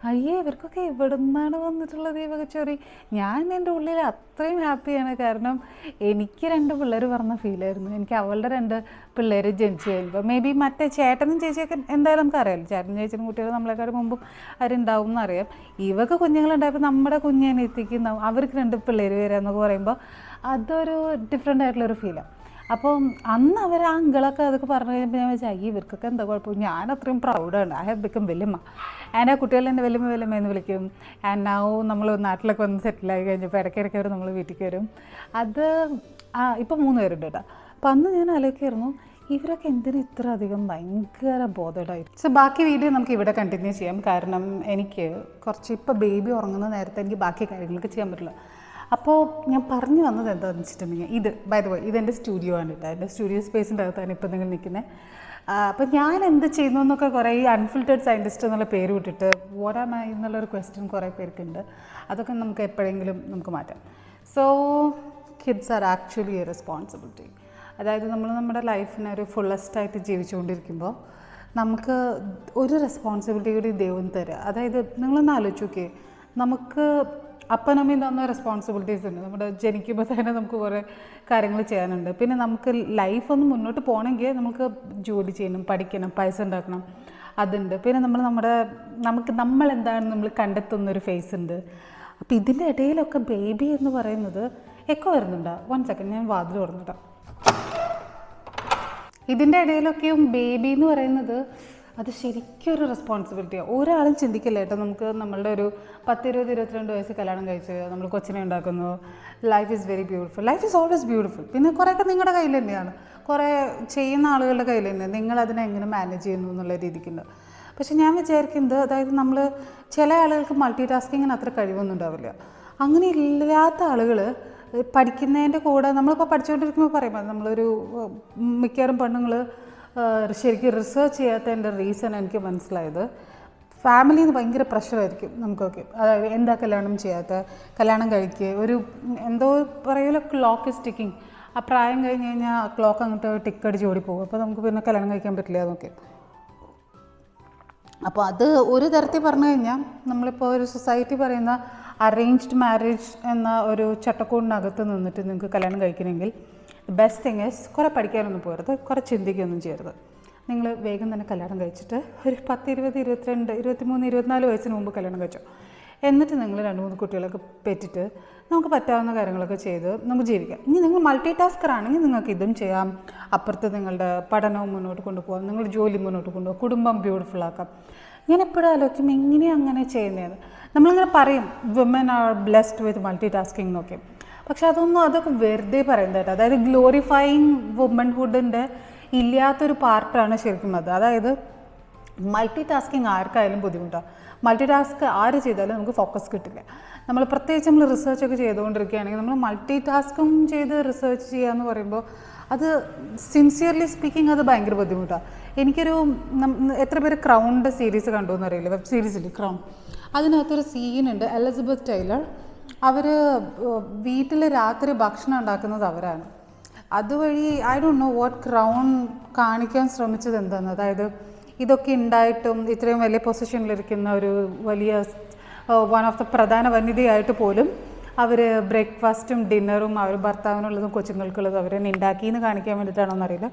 ഇവർക്കൊക്കെ എവിടെ നിന്നാണ് വന്നിട്ടുള്ളത് ഈ വകച്ചോറി. ഞാൻ എൻ്റെ ഉള്ളിൽ അത്രയും ഹാപ്പിയാണ്. കാരണം എനിക്ക് 2 പിള്ളേർ പറഞ്ഞ ഫീലായിരുന്നു. എനിക്ക് അവളുടെ 2 പിള്ളേർ ജനിച്ചു കഴിയുമ്പോൾ മേ ബി മറ്റേ ചേട്ടനും ചേച്ചിയൊക്കെ എന്തായാലും നമുക്കറിയാമല്ലോ, ചേട്ടനും ചേച്ചിനും കുട്ടികൾ നമ്മളെക്കാൾ മുമ്പും അവരുണ്ടാവും എന്നറിയാം. ഇവക്ക് കുഞ്ഞുങ്ങളുണ്ടായപ്പോൾ നമ്മുടെ കുഞ്ഞിനെ എത്തിക്കുന്ന അവർക്ക് 2 പിള്ളേർ വരിക എന്നൊക്കെ പറയുമ്പോൾ അതൊരു ഡിഫറെൻ്റ് ആയിട്ടുള്ളൊരു ഫീലാണ്. അപ്പോൾ അന്ന് അവർ ആ അങ്കിളൊക്കെ അതൊക്കെ പറഞ്ഞു കഴിഞ്ഞപ്പോൾ ഞാൻ വെച്ചാൽ ഇവർക്കൊക്കെ എന്താ കുഴപ്പം. ഞാൻ അത്രയും പ്രൗഡാണ്. ഐ ഹാവ് ബിക്കം വല്യമ്മ. ആ കുട്ടികൾ എൻ്റെ വല്യമ്മ എന്ന് വിളിക്കും. നൗ നമ്മൾ നാട്ടിലൊക്കെ വന്ന് സെറ്റിലായി കഴിഞ്ഞപ്പോൾ ഇടയ്ക്കിടയ്ക്ക് അവർ നമ്മൾ വീട്ടിലേക്ക് വരും. അത് ഇപ്പോൾ 3 പേരുണ്ട് കേട്ടോ. അപ്പോൾ അന്ന് ഞാൻ ആലോചിക്കായിരുന്നു ഇവരൊക്കെ എന്തിനും ഇത്ര അധികം ഭയങ്കര ബോധേഡായിരുന്നു. സോ ബാക്കി വീഡിയോ നമുക്ക് ഇവിടെ കണ്ടിന്യൂ ചെയ്യാം. കാരണം എനിക്ക് കുറച്ച് ഇപ്പോൾ ബേബി ഉറങ്ങുന്ന നേരത്തെ എനിക്ക് ബാക്കി കാര്യങ്ങളൊക്കെ ചെയ്യാൻ പറ്റില്ല. അപ്പോൾ ഞാൻ പറഞ്ഞു വന്നത് എന്താണെന്ന് വെച്ചിട്ടുണ്ടെങ്കിൽ ഇത് ബൈ ദ വേ ഇതെൻ്റെ സ്റ്റുഡിയോ ആണ് കേട്ടോ. എൻ്റെ സ്റ്റുഡിയോ സ്പേസിൻ്റെ അകത്താണ് ഇപ്പോൾ നിങ്ങൾ നിൽക്കുന്നത്. അപ്പോൾ ഞാൻ എന്ത് ചെയ്യുന്നു എന്നൊക്കെ കുറേ ഈ അൺഫിൽറ്റേഡ് സയൻറ്റിസ്റ്റ് എന്നുള്ള പേര് വിട്ടിട്ട് വാട്ട് ആം ഐ എന്നുള്ളൊരു ക്വസ്റ്റ്യൻ കുറേ പേർക്കുണ്ട്. അതൊക്കെ നമുക്ക് എപ്പോഴെങ്കിലും നമുക്ക് മാറ്റാം. So kids are actually A responsibility. അതായത് നമ്മൾ നമ്മുടെ ലൈഫിനെ ഒരു ഫുള്ളസ്റ്റായിട്ട് ജീവിച്ചുകൊണ്ടിരിക്കുമ്പോൾ നമുക്ക് ഒരു റെസ്പോൺസിബിലിറ്റി കൂടി ദൈവം തരിക. അതായത് നിങ്ങളൊന്ന് ആലോചിച്ച് നോക്കിയേ, നമുക്ക് അപ്പനമ്മയും തന്ന റെസ്പോൺസിബിലിറ്റീസ് ഉണ്ട്. നമ്മുടെ ജനിക്കുമ്പോൾ തന്നെ നമുക്ക് കുറേ കാര്യങ്ങൾ ചെയ്യാനുണ്ട്. പിന്നെ നമുക്ക് ലൈഫ് ഒന്ന് മുന്നോട്ട് പോകണമെങ്കിൽ നമുക്ക് ജോലി ചെയ്യണം, പഠിക്കണം, പൈസ ഉണ്ടാക്കണം, അതുണ്ട്. പിന്നെ നമ്മൾ എന്താണെന്ന് നമ്മൾ കണ്ടെത്തുന്നൊരു ഫേസ് ഉണ്ട്. അപ്പോൾ ഇതിൻ്റെ ഇടയിലൊക്കെ ബേബി എന്ന് പറയുന്നത് എക്കോ വരുന്നുണ്ടോ? 1 സെക്കൻഡ്, ഞാൻ വാതിൽ തുറന്നിട്ടാം. ഇതിൻ്റെ ഇടയിലൊക്കെയും ബേബി എന്ന് പറയുന്നത് അത് ശരിക്കും ഒരു റെസ്പോൺസിബിലിറ്റിയാണ്. ഒരാളും ചിന്തിക്കില്ല കേട്ടോ. നമുക്ക് നമ്മളുടെ ഒരു 10, 20, 22 വയസ്സ് കല്യാണം കഴിച്ച് നമ്മൾ കൊച്ചിനെ ഉണ്ടാക്കുന്നു. Life is very beautiful. Life is always beautiful. പിന്നെ കുറേയൊക്കെ നിങ്ങളുടെ കയ്യിൽ തന്നെയാണ്, കുറേ ചെയ്യുന്ന ആളുകളുടെ കയ്യിൽ തന്നെ. നിങ്ങളതിനെ എങ്ങനെ മാനേജ് ചെയ്യുന്നു എന്നുള്ള രീതിക്കുണ്ട്. പക്ഷെ ഞാൻ വിചാരിക്കുന്നത്, അതായത് നമ്മൾ ചില ആളുകൾക്ക് മൾട്ടി ടാസ്കിങ്ങിന് അത്ര കഴിവൊന്നും ഉണ്ടാവില്ല. അങ്ങനെ ഇല്ലാത്ത ആളുകൾ പഠിക്കുന്നതിൻ്റെ കൂടെ നമ്മളിപ്പോൾ പഠിച്ചുകൊണ്ടിരിക്കുമ്പോൾ പറയുമ്പോൾ നമ്മളൊരു മിക്കവാറും പെണ്ണുങ്ങൾ ശരിക്കും റിസർച്ച് ചെയ്യാത്തതിൻ്റെ റീസൺ എനിക്ക് മനസ്സിലായത് ഫാമിലിയിൽ നിന്ന് ഭയങ്കര പ്രഷറായിരിക്കും നമുക്കൊക്കെ. അതായത് എന്താ കല്യാണം ചെയ്യാത്ത, കല്യാണം കഴിക്കുക, ഒരു എന്തോ പറയുമല്ലോ ക്ലോക്ക് ഈസ് ടിക്കിങ്. ആ പ്രായം കഴിഞ്ഞ് കഴിഞ്ഞാൽ ആ ക്ലോക്ക് അങ്ങോട്ട് ടിക്കടിച്ച് ഓടിപ്പോകും. അപ്പോൾ നമുക്ക് പിന്നെ കല്യാണം കഴിക്കാൻ പറ്റില്ല എന്നൊക്കെ. അപ്പോൾ അത് ഒരു തരത്തിൽ പറഞ്ഞു കഴിഞ്ഞാൽ നമ്മളിപ്പോൾ ഒരു സൊസൈറ്റി പറയുന്ന അറേഞ്ച്ഡ് മാരേജ് എന്ന ഒരു ചട്ടക്കൂടിനകത്ത് നിന്നിട്ട് നിങ്ങൾക്ക് കല്യാണം കഴിക്കണമെങ്കിൽ ബെസ്റ്റ് തിങ് ഈസ് കുറേ പഠിക്കാനൊന്നും പോകരുത്, കുറേ ചിന്തിക്കുകയൊന്നും ചെയ്യരുത്. നിങ്ങൾ വേഗം തന്നെ കല്യാണം കഴിച്ചിട്ട് ഒരു 10, 20, 22, 23, 24 വയസ്സിന് മുമ്പ് കല്യാണം കഴിച്ചോ. എന്നിട്ട് നിങ്ങൾ 2-3 കുട്ടികളൊക്കെ പെറ്റിട്ട് നമുക്ക് പറ്റാവുന്ന കാര്യങ്ങളൊക്കെ ചെയ്ത് നമുക്ക് ജീവിക്കാം. ഇനി നിങ്ങൾ മൾട്ടി ടാസ്കർ ആണെങ്കിൽ നിങ്ങൾക്ക് ഇതും ചെയ്യാം, അപ്പുറത്ത് നിങ്ങളുടെ പഠനവും മുന്നോട്ട് കൊണ്ടുപോകാം, നിങ്ങളുടെ ജോലി മുന്നോട്ട് കൊണ്ടുപോകാം, കുടുംബം ബ്യൂട്ടിഫുൾ ആക്കാം. ഞാൻ എപ്പോഴും ആലോചിക്കും എങ്ങനെയാണ് അങ്ങനെ ചെയ്യുന്നത്. നമ്മളിങ്ങനെ പറയും women are blessed with multi tasking എന്നൊക്കെ. പക്ഷെ അതൊക്കെ വെറുതെ പറയുന്നത്. അതായത് ഗ്ലോറിഫൈയിങ് വുമൻഹുഡിൻ്റെ ഇല്ലാത്തൊരു പാർട്ടാണ് ശരിക്കും അത്. അതായത് മൾട്ടി ടാസ്കിങ് ആർക്കായാലും ബുദ്ധിമുട്ടാണ്. മൾട്ടി ടാസ്ക് ആര് ചെയ്താലും നമുക്ക് ഫോക്കസ് കിട്ടില്ല. പ്രത്യേകിച്ച് നമ്മൾ റിസർച്ചൊക്കെ ചെയ്തുകൊണ്ടിരിക്കുകയാണെങ്കിൽ നമ്മൾ മൾട്ടി ടാസ്കും ചെയ്ത് റിസർച്ച് ചെയ്യുക എന്ന് പറയുമ്പോൾ അത് സിൻസിയർലി സ്പീക്കിംഗ് അത് ഭയങ്കര ബുദ്ധിമുട്ടാണ്. എനിക്കൊരു എത്ര പേര് ക്രൗണിൻ്റെ സീരീസ് കണ്ടു എന്നറിയില്ല, വെബ് സീരീസിൽ ക്രൗൺ. അതിനകത്തൊരു സീനുണ്ട്, എലിസബത്ത് ടൈലർ. അവർ വീട്ടിൽ രാത്രി ഭക്ഷണം ഉണ്ടാക്കുന്നത് അവരാണ്. അതുവഴി I don't know what crown കാണിക്കാൻ ശ്രമിച്ചത് എന്താണെന്ന്. അതായത് ഇതൊക്കെ ഉണ്ടായിട്ടും ഇത്രയും വലിയ പൊസിഷനിലിരിക്കുന്ന ഒരു വലിയ വൺ ഓഫ് ദ പ്രധാന വനിതയായിട്ട് പോലും അവർ ബ്രേക്ക്ഫാസ്റ്റും ഡിന്നറും അവർ ഭർത്താവിനുള്ളതും കൊച്ചുങ്ങൾക്കുള്ളതും അവരെന്നെ ഉണ്ടാക്കിയെന്ന് കാണിക്കാൻ വേണ്ടിയിട്ടാണോ എന്നറിയില്ല.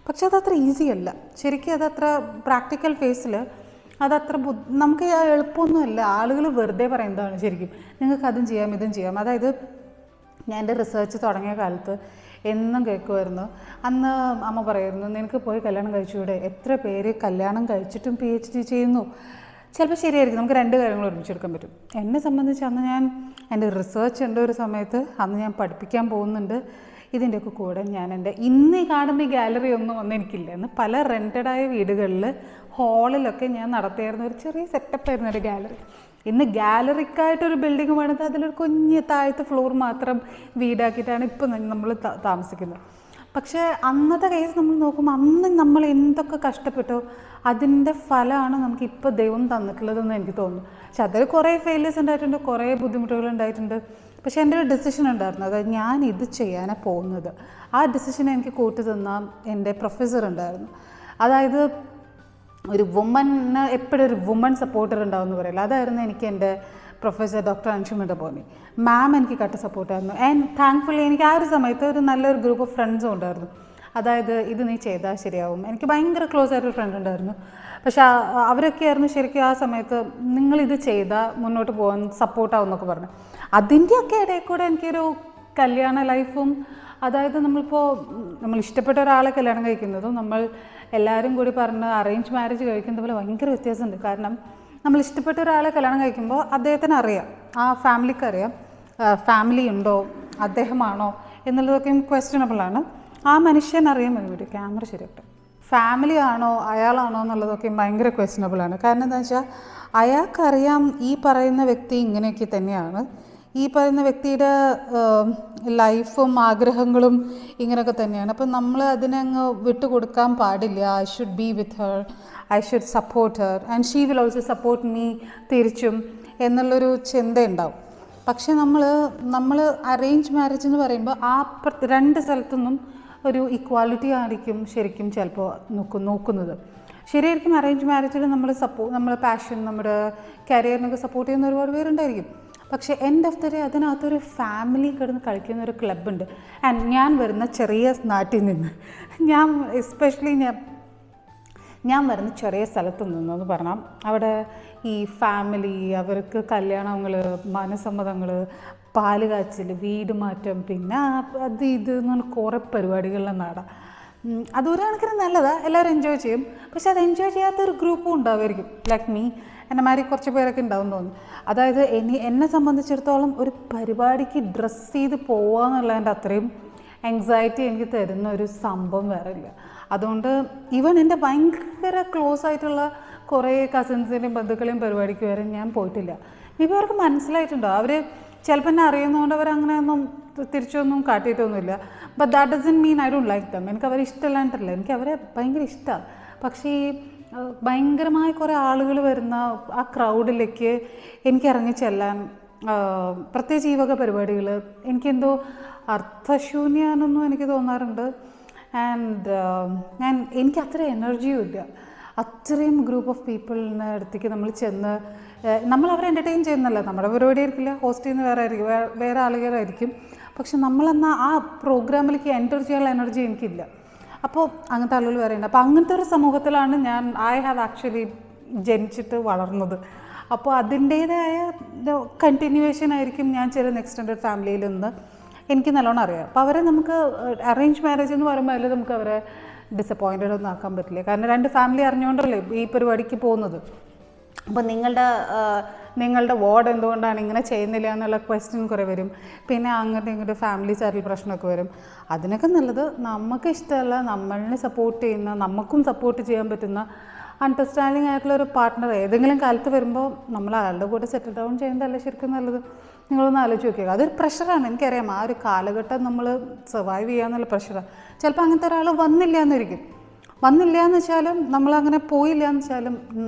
പക്ഷെ അതത്ര ഈസി അല്ല ശരിക്കും. അതത്ര പ്രാക്ടിക്കൽ ഫേസിൽ അതത്ര നമുക്ക് എളുപ്പമൊന്നുമല്ല. ആളുകൾ വെറുതെ പറയുന്നതാണ് ശരിക്കും, നിങ്ങൾക്ക് അതും ചെയ്യാം ഇതും ചെയ്യാം. അതായത് ഞാൻ എൻ്റെ റിസർച്ച് തുടങ്ങിയ കാലത്ത് എന്നും കേൾക്കുമായിരുന്നു. അന്ന് അമ്മ പറയുമായിരുന്നു, നിനക്ക് പോയി കല്യാണം കഴിച്ചുകൂടെ, എത്ര പേര് കല്യാണം കഴിച്ചിട്ടും PhD ചെയ്യുന്നു. ചിലപ്പോൾ ശരിയായിരിക്കും, നമുക്ക് രണ്ട് കാര്യങ്ങൾ ഒരുമിച്ചെടുക്കാൻ പറ്റും. എന്നെ സംബന്ധിച്ച് അന്ന് ഞാൻ എൻ്റെ റിസർച്ച് എൻ്റെ ഒരു സമയത്ത് അന്ന് ഞാൻ പഠിപ്പിക്കാൻ പോകുന്നുണ്ട്. ഇതിൻ്റെയൊക്കെ കൂടെ ഞാൻ എൻ്റെ ഇന്ന് കാണുന്ന ഈ ഗാലറി ഒന്നും എനിക്കില്ല. എന്ന് പല റെൻറ്റഡായ വീടുകളിൽ ഹാളിലൊക്കെ ഞാൻ നടത്തിയായിരുന്ന ഒരു ചെറിയ സെറ്റപ്പായിരുന്നു ഒരു ഗാലറി. ഇന്ന് ഗാലറിക്കായിട്ടൊരു ബിൽഡിംഗ് പണിത് അതിലൊരു കുഞ്ഞ് താഴത്തെ ഫ്ലോർ മാത്രം വീടാക്കിയിട്ടാണ് ഇപ്പം നമ്മൾ താമസിക്കുന്നത്. പക്ഷേ അന്നത്തെ കേസ് നമ്മൾ നോക്കുമ്പോൾ അന്ന് നമ്മൾ എന്തൊക്കെ കഷ്ടപ്പെട്ടോ അതിൻ്റെ ഫലമാണ് നമുക്കിപ്പോൾ ദൈവം തന്നിട്ടുള്ളതെന്ന് എനിക്ക് തോന്നുന്നു. പക്ഷെ അതിൽ കുറേ ഫെയിലിയേഴ്സ് ഉണ്ടായിട്ടുണ്ട്, കുറേ ബുദ്ധിമുട്ടുകൾ ഉണ്ടായിട്ടുണ്ട്. പക്ഷേ എൻ്റെ ഒരു ഡിസിഷൻ ഉണ്ടായിരുന്നു, അതായത് ഞാൻ ഇത് ചെയ്യാനാണ് പോകുന്നത്. ആ ഡിസിഷനെ എനിക്ക് കൂട്ടി തന്ന എൻ്റെ പ്രൊഫസർ ഉണ്ടായിരുന്നു. അതായത് ഒരു വുമന് എപ്പോഴും ഒരു വുമൺ സപ്പോർട്ടർ ഉണ്ടാവും എന്ന് പറയില്ല, അതായിരുന്നു എനിക്ക് എൻ്റെ പ്രൊഫസർ ഡോക്ടർ അൻഷുമിൻ്റെ പോണി മാം. എനിക്ക് കട്ട സപ്പോർട്ടായിരുന്നു. ആൻഡ് താങ്ക്ഫുള്ളി എനിക്ക് ആ ഒരു സമയത്ത് ഒരു നല്ലൊരു ഗ്രൂപ്പ് ഓഫ് ഫ്രണ്ട്സും ഉണ്ടായിരുന്നു. അതായത് ഇത് നീ ചെയ്താൽ ശരിയാവും. എനിക്ക് ഭയങ്കര ക്ലോസ് ആയിട്ടൊരു ഫ്രണ്ട് ഉണ്ടായിരുന്നു. പക്ഷെ അവരൊക്കെ ആയിരുന്നു ശരിക്കും ആ സമയത്ത് നിങ്ങളിത് ചെയ്താൽ മുന്നോട്ട് പോകാൻ സപ്പോർട്ടാവും എന്നൊക്കെ പറഞ്ഞു. അതിൻ്റെയൊക്കെ ഇടയിൽ കൂടെ എനിക്കൊരു കല്യാണ ലൈഫും, അതായത് നമ്മൾ ഇഷ്ടപ്പെട്ട ഒരാളെ കല്യാണം കഴിക്കുന്നതും നമ്മൾ എല്ലാവരും കൂടി പറഞ്ഞ് അറേഞ്ച് മാരേജ് കഴിക്കുന്നത് പോലെ ഭയങ്കര വ്യത്യാസമുണ്ട്. കാരണം നമ്മൾ ഇഷ്ടപ്പെട്ട ഒരാളെ കല്യാണം കഴിക്കുമ്പോൾ അദ്ദേഹത്തിന് അറിയാം, ആ ഫാമിലിക്ക് അറിയാം ഫാമിലി ഉണ്ടോ, അദ്ദേഹമാണോ എന്നുള്ളതൊക്കെയും ക്വസ്റ്റ്യനബിളാണ്. ആ മനുഷ്യനറിയാൻ വേണ്ടി ക്യാമറ ശരിയായിട്ട് ഫാമിലി ആണോ അയാളാണോ എന്നുള്ളതൊക്കെയും ഭയങ്കര ക്വസ്റ്റ്യനബിളാണ്. കാരണം എന്താ വെച്ചാൽ അയാൾക്കറിയാം ഈ പറയുന്ന വ്യക്തി ഇങ്ങനെയൊക്കെ തന്നെയാണ്, ഈ പറയുന്ന വ്യക്തിയുടെ ലൈഫും ആഗ്രഹങ്ങളും ഇങ്ങനെയൊക്കെ തന്നെയാണ്. അപ്പം നമ്മൾ അതിനെ അങ്ങ് വിട്ടുകൊടുക്കാൻ പാടില്ല. I should be with Har, I should support her and she will also support me തിരിച്ചും എന്നുള്ളൊരു ചിന്ത ഉണ്ടാവും. പക്ഷെ നമ്മൾ അറേഞ്ച് മാരേജ് എന്ന് പറയുമ്പോൾ ആ രണ്ട് സ്ഥലത്തുനിന്നും ഒരു ഇക്വാലിറ്റി ആയിരിക്കും ശരിക്കും ചിലപ്പോൾ നോക്കുന്നത്. ശരിയായിരിക്കും അറേഞ്ച് മാരേജിൽ നമ്മുടെ പാഷൻ, നമ്മുടെ കരിയറിനൊക്കെ സപ്പോർട്ട് ചെയ്യുന്ന ഒരുപാട് പേരുണ്ടായിരിക്കും. പക്ഷേ എൻഡ് ഓഫ് ദ ഡേ അതിനകത്തൊരു ഫാമിലി കിടന്ന് കളിക്കുന്ന ഒരു ക്ലബ്ബുണ്ട്. ആൻഡ് ഞാൻ വരുന്ന ചെറിയ നാട്ടിൽ നിന്ന് എസ്പെഷ്യലി ഞാൻ വരുന്ന ചെറിയ സ്ഥലത്ത് നിന്നെന്ന് പറഞ്ഞാൽ അവിടെ ഈ ഫാമിലി, അവർക്ക് കല്യാണങ്ങൾ, മനസ്സമ്മതങ്ങൾ, പാല് കാച്ചൽ, വീട് മാറ്റം, പിന്നെ അത് ഇത് എന്ന് പറഞ്ഞാൽ കുറേ പരിപാടികളുടെ നാടാണ്. അതൊരു കണക്കിന് നല്ലതാണ്, എല്ലാവരും എൻജോയ് ചെയ്യും. പക്ഷെ അത് എൻജോയ് ചെയ്യാത്തൊരു ഗ്രൂപ്പും ഉണ്ടാവുമായിരിക്കും. ലൈക്ക് മീ, എന്നെ മാതിരി കുറച്ച് പേരൊക്കെ ഉണ്ടാവും തോന്നുന്നു. അതായത് എന്നെ സംബന്ധിച്ചിടത്തോളം ഒരു പരിപാടിക്ക് ഡ്രസ്സ് ചെയ്ത് പോകുക എന്നുള്ളതിൻ്റെ അത്രയും ആങ്സൈറ്റി എനിക്ക് തരുന്ന ഒരു സംഭവം വേറെ ഇല്ല. അതുകൊണ്ട് ഈവൻ എൻ്റെ ഭയങ്കര ക്ലോസ് ആയിട്ടുള്ള കുറേ കസിൻസിൻ്റെയും ബന്ധുക്കളെയും പരിപാടിക്ക് വരെ ഞാൻ പോയിട്ടില്ല. മേ ബി അവർക്ക് മനസ്സിലായിട്ടുണ്ടോ, അവർ ചിലപ്പോൾ എന്നെ അറിയുന്നതുകൊണ്ട് അവരങ്ങനെയൊന്നും തിരിച്ചൊന്നും കാട്ടിയിട്ടൊന്നുമില്ല. But that doesn't mean I don't like them. എനിക്ക് അവരെ ഇഷ്ടമല്ലാണ്ടല്ല, എനിക്ക് അവരെ ഭയങ്കര ഇഷ്ടമാണ്. പക്ഷേ ഈ ഭയങ്കരമായ കുറേ ആളുകൾ വരുന്ന ആ ക്രൗഡിലേക്ക് എനിക്ക് ഇറങ്ങി ചെല്ലാൻ, പ്രത്യേകിച്ച് ഈ വക പരിപാടികൾ എനിക്കെന്തോ അർത്ഥശൂന്യാണെന്നും എനിക്ക് തോന്നാറുണ്ട്. ആൻഡ് എനിക്ക് അത്ര എനർജിയും ഇല്ല. അത്രയും ഗ്രൂപ്പ് ഓഫ് പീപ്പിളിൻ്റെ അടുത്തേക്ക് നമ്മൾ ചെന്ന് നമ്മൾ അവരെ എൻ്റർടൈൻ ചെയ്യുന്നല്ല, നമ്മുടെ പരിപാടി ആയിരിക്കില്ല, ഹോസ്റ്റ് ചെയ്യുന്ന വേറെ ആളുകളായിരിക്കും. പക്ഷെ നമ്മളെന്നാൽ ആ പ്രോഗ്രാമിലേക്ക് എൻ്റർ ചെയ്യാനുള്ള എനർജി എനിക്കില്ല. അപ്പോൾ അങ്ങനത്തെ ആളുകൾ വേറെ ഉണ്ട്. അപ്പോൾ അങ്ങനത്തെ ഒരു സമൂഹത്തിലാണ് ഐ ഹാവ് ആക്ച്വലി ജനിച്ചിട്ട് വളർന്നത്. അപ്പോൾ അതിൻ്റേതായ കണ്ടിന്യൂവേഷൻ ആയിരിക്കും ഞാൻ ചില എക്സ്റ്റൻഡഡ് ഫാമിലിയിൽ നിന്ന് എനിക്ക് നല്ലോണം അറിയാം. അപ്പോൾ അവരെ നമുക്ക് അറേഞ്ച് മാരേജ് എന്ന് പറയുമ്പോൾ അതിൽ നമുക്ക് അവരെ ഡിസപ്പോയിൻറ്റഡ് ഒന്നും ആക്കാൻ പറ്റില്ല. കാരണം രണ്ട് ഫാമിലി അറിഞ്ഞുകൊണ്ടല്ലേ ഈ പരിപാടിക്ക് പോകുന്നത്. അപ്പോൾ നിങ്ങളുടെ വാർഡ് എന്തുകൊണ്ടാണ് ഇങ്ങനെ ചെയ്യുന്നില്ല എന്നുള്ള ക്വസ്റ്റ്യൻ കുറേ വരും. പിന്നെ അങ്ങോട്ട് ഇങ്ങോട്ട് ഫാമിലി ചാറ്റിൽ പ്രശ്നമൊക്കെ വരും. അതിനൊക്കെ നല്ലത് നമുക്ക് ഇഷ്ടമല്ല, നമ്മളിനെ സപ്പോർട്ട് ചെയ്യുന്ന, നമുക്കും സപ്പോർട്ട് ചെയ്യാൻ പറ്റുന്ന അണ്ടർസ്റ്റാൻഡിങ് ആയിട്ടുള്ള ഒരു പാർട്ട്ണർ ഏതെങ്കിലും കാലത്ത് വരുമ്പോൾ നമ്മൾ അയാളുടെ കൂടെ സെറ്റിൽ ഡൗൺ ചെയ്യുന്നതല്ലേ ശരിക്കും നല്ലത്. നിങ്ങളൊന്ന് ആലോചിച്ച് നോക്കിയാൽ അതൊരു പ്രഷറാണ്. എനിക്കറിയാം ആ ഒരു കാലഘട്ടം നമ്മൾ സർവൈവ് ചെയ്യാന്നുള്ള പ്രഷറാണ്. ചിലപ്പോൾ അങ്ങനത്തെ ഒരാൾ വന്നില്ല എന്നിരിക്കും. വന്നില്ല എന്ന് വെച്ചാലും നമ്മളങ്ങനെ പോയില്ല എന്ന് വെച്ചാലും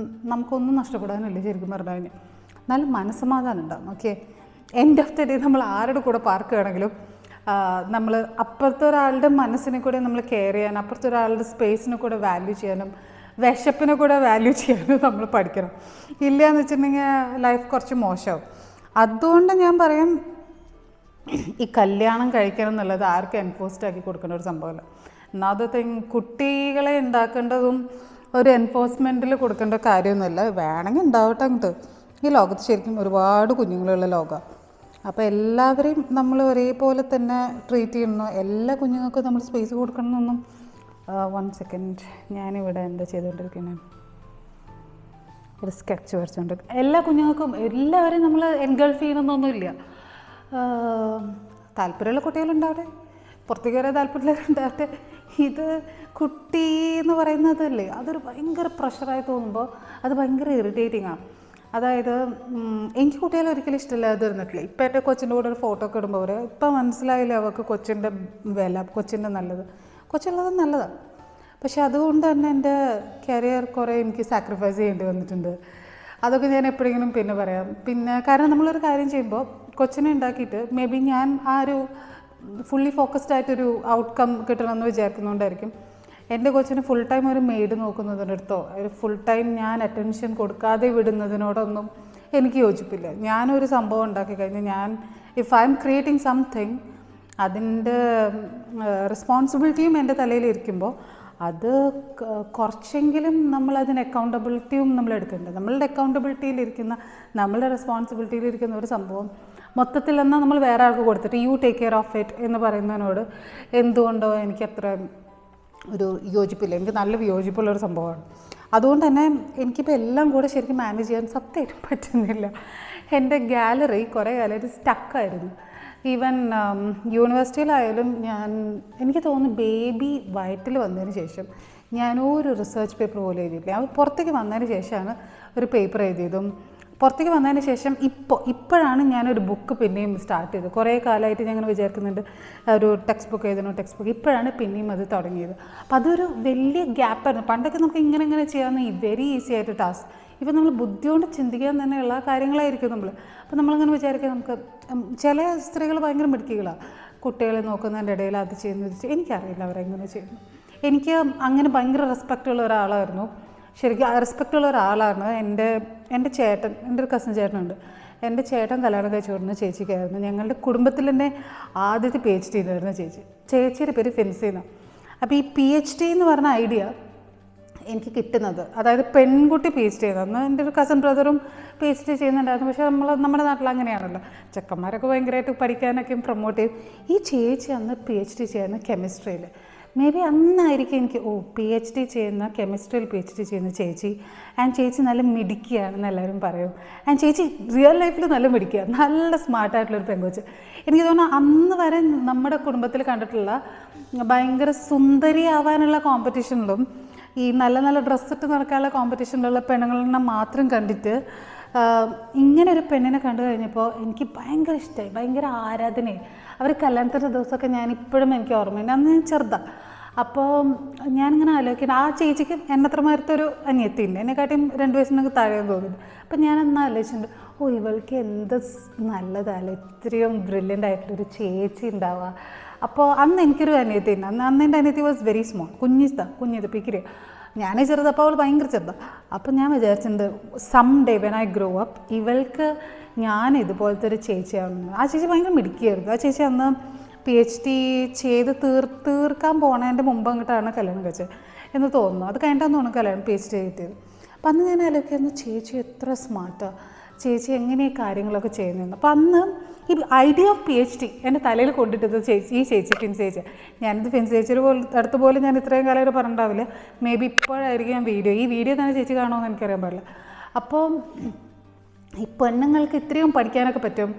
നമുക്കൊന്നും നഷ്ടപ്പെടാനില്ല ശരിക്കും പറഞ്ഞു കഴിഞ്ഞാൽ. നല്ല മനസ്സമാധാനം ഉണ്ടാകും. Okay, end of the day നമ്മൾ ആരുടെ കൂടെ പാർക്കുകയാണെങ്കിലും നമ്മൾ അപ്പുറത്തെ ഒരാളുടെ മനസ്സിനെ കൂടെ നമ്മൾ കെയർ ചെയ്യാൻ, അപ്പുറത്തെ ഒരാളുടെ സ്പേസിനെ കൂടെ വാല്യൂ ചെയ്യാനും വിശപ്പിനെ കൂടെ വാല്യൂ ചെയ്യാനും നമ്മൾ പഠിക്കണം. ഇല്ല എന്ന് വെച്ചിട്ടുണ്ടെങ്കിൽ ലൈഫ് കുറച്ച് മോശമാവും. അതുകൊണ്ട് ഞാൻ പറയും ഈ കല്യാണം കഴിക്കണം എന്നുള്ളത് ആർക്കും എൻഫോഴ്സ്ഡ് ആക്കി കൊടുക്കേണ്ട ഒരു സംഭവമല്ല. ഒന്നാമത്തെ തിങ്, കുട്ടികളെ ഉണ്ടാക്കേണ്ടതും ഒരു എൻഫോഴ്സ്മെൻറ്റിൽ കൊടുക്കേണ്ട കാര്യമൊന്നുമില്ല. വേണമെങ്കിൽ ഉണ്ടാവട്ടെ അങ്ങോട്ട്. ഈ ലോകത്ത് ശരിക്കും ഒരുപാട് കുഞ്ഞുങ്ങളുള്ള ലോകമാണ്. അപ്പോൾ എല്ലാവരെയും നമ്മൾ ഒരേപോലെ തന്നെ ട്രീറ്റ് ചെയ്യണം. എല്ലാ കുഞ്ഞുങ്ങൾക്കും നമ്മൾ സ്പേസ് കൊടുക്കണമെന്നൊന്നും. 1 സെക്കൻഡ്, ഞാനിവിടെ എന്താ ചെയ്തുകൊണ്ടിരിക്കുന്നത്, ഒരു സ്കെച്ച് വരച്ചുകൊണ്ടിരിക്കും. എല്ലാ കുഞ്ഞുങ്ങൾക്കും എല്ലാവരെയും നമ്മൾ എൻഗൾഫ് ചെയ്യണമെന്നൊന്നുമില്ല. താല്പര്യമുള്ള കുട്ടികളുണ്ടാവട്ടെ, പുറത്തേക്ക് വരാൻ താല്പര്യമുള്ളവരുണ്ടാവട്ടെ. ഇത് കുട്ടി എന്ന് പറയുന്നതല്ലേ, അതൊരു ഭയങ്കര പ്രഷറായി തോന്നുമ്പോൾ അത് ഭയങ്കര ഇറിറ്റേറ്റിംഗ് ആണ്. അതായത് എനിക്ക് കുട്ടികളെ ഒരിക്കലും ഇഷ്ടമില്ലാതെ ഇരുന്നിട്ടില്ല. ഇപ്പം എൻ്റെ കൊച്ചിൻ്റെ കൂടെ ഒരു ഫോട്ടോ ഒക്കെ ഇടുമ്പോൾ അവർ ഇപ്പം മനസ്സിലായില്ല അവർക്ക് കൊച്ചിൻ്റെ വില, കൊച്ചിൻ്റെ നല്ലത്. കൊച്ചുള്ളത് നല്ലതാണ്, പക്ഷെ അതുകൊണ്ട് തന്നെ എൻ്റെ കരിയർ കുറേ എനിക്ക് സാക്രിഫൈസ് ചെയ്യേണ്ടി വന്നിട്ടുണ്ട്. അതൊക്കെ ഞാൻ എപ്പോഴെങ്കിലും പിന്നെ പറയാം. പിന്നെ കാരണം നമ്മളൊരു കാര്യം ചെയ്യുമ്പോൾ കൊച്ചിനെ ഉണ്ടാക്കിയിട്ട് മേ ബി ഞാൻ ആ ഒരു ഫുള്ളി ഫോക്കസ്ഡ് ആയിട്ടൊരു ഔട്ട്കം കിട്ടണമെന്ന് വിചാരിക്കുന്നതുകൊണ്ടായിരിക്കും എൻ്റെ കൊച്ചിന് ഫുൾ ടൈം ഒരു മെയ്ഡ് നോക്കുന്നതിനടുത്തോ ഒരു ഫുൾ ടൈം ഞാൻ അറ്റൻഷൻ കൊടുക്കാതെ വിടുന്നതിനോടൊന്നും എനിക്ക് യോജിപ്പില്ല. ഞാനൊരു സംഭവം ഉണ്ടാക്കി കഴിഞ്ഞാൽ if I M creating something, അതിൻ്റെ റെസ്പോൺസിബിലിറ്റിയും എൻ്റെ തലയിലിരിക്കുമ്പോൾ അത് കുറച്ചെങ്കിലും നമ്മളതിന് അക്കൗണ്ടബിലിറ്റിയും നമ്മൾ എടുക്കുന്നുണ്ട്. നമ്മളുടെ അക്കൗണ്ടബിലിറ്റിയിലിരിക്കുന്ന, നമ്മളുടെ റെസ്പോൺസിബിലിറ്റിയിലിരിക്കുന്ന ഒരു സംഭവം മൊത്തത്തിൽ എന്നാൽ നമ്മൾ വേറെ ആൾക്ക് കൊടുത്തിട്ട് you take care of it എന്ന് പറയുന്നതിനോട് എന്തുകൊണ്ടോ എനിക്കത്ര ഒരു യോജിപ്പില്ല. എനിക്ക് നല്ല വിയോജിപ്പുള്ളൊരു സംഭവമാണ്. അതുകൊണ്ട് തന്നെ എനിക്കിപ്പോൾ എല്ലാം കൂടെ ശരിക്കും മാനേജ് ചെയ്യാൻ സത്യമായിട്ടും പറ്റുന്നില്ല. എൻ്റെ ഗാലറി കുറേ കാലമായിട്ട് സ്റ്റക്കായിരുന്നു. ഈവൻ യൂണിവേഴ്സിറ്റിയിലായാലും എനിക്ക് തോന്നുന്നു ബേബി വയറ്റിൽ വന്നതിന് ശേഷം ഞാനൊരു റിസർച്ച് പേപ്പർ പോലും എഴുതിയിട്ടില്ല. അത് പുറത്തേക്ക് വന്നതിന് ശേഷമാണ് ഒരു പേപ്പർ എഴുതിയതും. പുറത്തേക്ക് വന്നതിന് ശേഷം ഇപ്പോഴാണ് ഞാനൊരു ബുക്ക് പിന്നെയും സ്റ്റാർട്ട് ചെയ്തത്. കുറേ കാലമായിട്ട് ഞാൻ അങ്ങനെ വിചാരിക്കുന്നുണ്ട് ഒരു ടെക്സ്റ്റ് ബുക്ക് എഴുതണോ, ടെക്സ്റ്റ് ബുക്ക്. ഇപ്പോഴാണ് പിന്നെയും അത് തുടങ്ങിയത്. അപ്പം അതൊരു വലിയ ഗ്യാപ്പായിരുന്നു. പണ്ടൊക്കെ നമുക്ക് ഇങ്ങനെ ചെയ്യാവുന്ന വെരി ഈസി ആയിട്ട് ടാസ്ക്. ഇപ്പം നമ്മൾ ബുദ്ധി കൊണ്ട് ചിന്തിക്കാൻ തന്നെയുള്ള കാര്യങ്ങളായിരിക്കും നമ്മൾ. അപ്പം നമ്മളങ്ങനെ വിചാരിക്കുക, നമുക്ക് ചില സ്ത്രീകൾ ഭയങ്കര മിടുക്കികളാണ്. കുട്ടികളെ നോക്കുന്നതിൻ്റെ ഇടയിൽ അത് ചെയ്യുന്നത് എനിക്കറിയില്ല അവരെങ്ങനെ ചെയ്യുന്നു. എനിക്ക് അങ്ങനെ ഭയങ്കര റെസ്പെക്റ്റുള്ള ഒരാളായിരുന്നു. ശരിക്കും റെസ്പെക്റ്റുള്ള ഒരാളാണ് എൻ്റെ ചേട്ടൻ. എൻ്റെ ഒരു കസിൻ ചേട്ടനുണ്ട്. എൻ്റെ ചേട്ടൻ കല്യാണം കഴിച്ചു കൊടുക്കുന്ന ചേച്ചിക്കായിരുന്നു. ഞങ്ങളുടെ കുടുംബത്തിൽ തന്നെ ആദ്യത്തെ PhD ഉണ്ടായിരുന്ന ചേച്ചിയുടെ പേര് ഫെൻസീന. അപ്പോൾ ഈ PhD എന്ന് പറഞ്ഞ ഐഡിയ എനിക്ക് കിട്ടുന്നത്, അതായത് പെൺകുട്ടി PhD ചെയ്യുന്നത്. അന്ന് എൻ്റെ ഒരു കസിൻ ബ്രദറും PhD ചെയ്യുന്നുണ്ടായിരുന്നു. പക്ഷേ നമ്മുടെ നാട്ടിൽ അങ്ങനെയാണല്ലോ, ചെക്കന്മാരൊക്കെ ഭയങ്കരമായിട്ട് പഠിക്കാനൊക്കെ പ്രൊമോട്ട് ചെയ്യും. ഈ ചേച്ചി അന്ന് PhD ചെയ്യുന്ന കെമിസ്ട്രിയിൽ. മേ ബി അന്നായിരിക്കും എനിക്ക് PhD ചെയ്യുന്ന കെമിസ്ട്രിയിൽ PhD ചെയ്യുന്ന ചേച്ചി. ആൻഡ് ചേച്ചി നല്ല മിടുക്കിയാണെന്ന് എല്ലാവരും പറയും. ആൻഡ് ചേച്ചി റിയൽ ലൈഫിൽ നല്ല മിടുക്കിയ, നല്ല സ്മാർട്ടായിട്ടുള്ളൊരു പെങ്കൊച്ച്. എനിക്ക് തോന്നുന്നു അന്ന് വരെ നമ്മുടെ കുടുംബത്തിൽ കണ്ടിട്ടുള്ള ഭയങ്കര സുന്ദരിയാവാനുള്ള കോമ്പറ്റീഷനിലും ഈ നല്ല നല്ല ഡ്രസ്സിട്ട് നടക്കാനുള്ള കോമ്പറ്റീഷനിലുള്ള പെണ്ണുങ്ങളെ മാത്രം കണ്ടിട്ട് ഇങ്ങനെ ഒരു പെണ്ണിനെ കണ്ടു കഴിഞ്ഞപ്പോൾ എനിക്ക് ഭയങ്കര ഇഷ്ടമായി, ഭയങ്കര ആരാധനയായി. അവർ കല്യാണത്തിൻ്റെ ദിവസമൊക്കെ ഞാനിപ്പോഴും എനിക്ക് ഓർമ്മയുണ്ട്. അന്ന് ഞാൻ ചെറുതാണ്. അപ്പോൾ ഞാനിങ്ങനെ ആലോചിക്കുന്നത് ആ ചേച്ചിക്ക് എന്നത്രമാരത്തെ ഒരു അനിയത്തിയുണ്ട്, എന്നെക്കാട്ടിയും 2 വയസ്സിനൊക്കെ താഴെയെന്ന് തോന്നുന്നു. അപ്പം ഞാനെന്നാ ആലോചിച്ചിട്ടുണ്ട്, ഇവൾക്ക് എന്ത് നല്ലതല്ലേ, ഇത്രയും ബ്രില്യൻ്റ് ആയിട്ടുള്ളൊരു ചേച്ചി ഉണ്ടാവുക. അപ്പോൾ അന്ന് എനിക്കൊരു അനിയത്തിയുണ്ട്. അന്ന് എൻ്റെ അനിയത്തി വാസ് വെരി സ്മോൾ, കുഞ്ഞിത് പിക്കിരി. ഞാനേ ചെറുതപ്പോൾ അവൾ ഭയങ്കര ചെറുതാണ്. അപ്പം ഞാൻ വിചാരിച്ചിട്ടുണ്ട് some day when I grow up ഇവൾക്ക് ഞാൻ ഇതുപോലത്തെ ഒരു ചേച്ചിയാവുന്നു. ആ ചേച്ചി ഭയങ്കര മിടുക്കിയായിരുന്നു. ആ ചേച്ചി അന്ന് PhD ചെയ്ത് തീർക്കാൻ പോണതിൻ്റെ മുമ്പ് അങ്ങോട്ടാണ് കല്യാണം കഴിച്ചത് എന്ന് തോന്നുന്നു. അത് കഴിഞ്ഞിട്ടാന്ന് തോന്നുന്നു കല്യാണം PhD കിട്ടിയത്. അപ്പം അന്ന് ഞാൻ ആലോചിക്കുന്നു, ചേച്ചി എത്ര സ്മാർട്ടാണ്, ചേച്ചി എങ്ങനെയാണ് കാര്യങ്ങളൊക്കെ ചെയ്യുന്നത്. അപ്പം അന്ന് ഈ ഐഡിയ ഓഫ് PhD എൻ്റെ തലയിൽ കൊണ്ടിട്ടത് ഈ ചേച്ചി ഫിൻസ് ചേച്ചി. ഞാനിത് ഫിൻസ് ചേച്ചിയുടെ അടുത്ത് പോലും ഞാൻ ഇത്രയും കാലമായിട്ട് പറഞ്ഞിട്ടുണ്ടാവില്ല. മേ ബി ഇപ്പോഴായിരിക്കും ഞാൻ ഈ വീഡിയോ തന്നെ ചേച്ചി കാണുമെന്ന് എനിക്കറിയാൻ പാടില്ല. അപ്പോൾ ഈ പെണ്ണുങ്ങൾക്ക് ഇത്രയും പഠിക്കാനൊക്കെ പറ്റും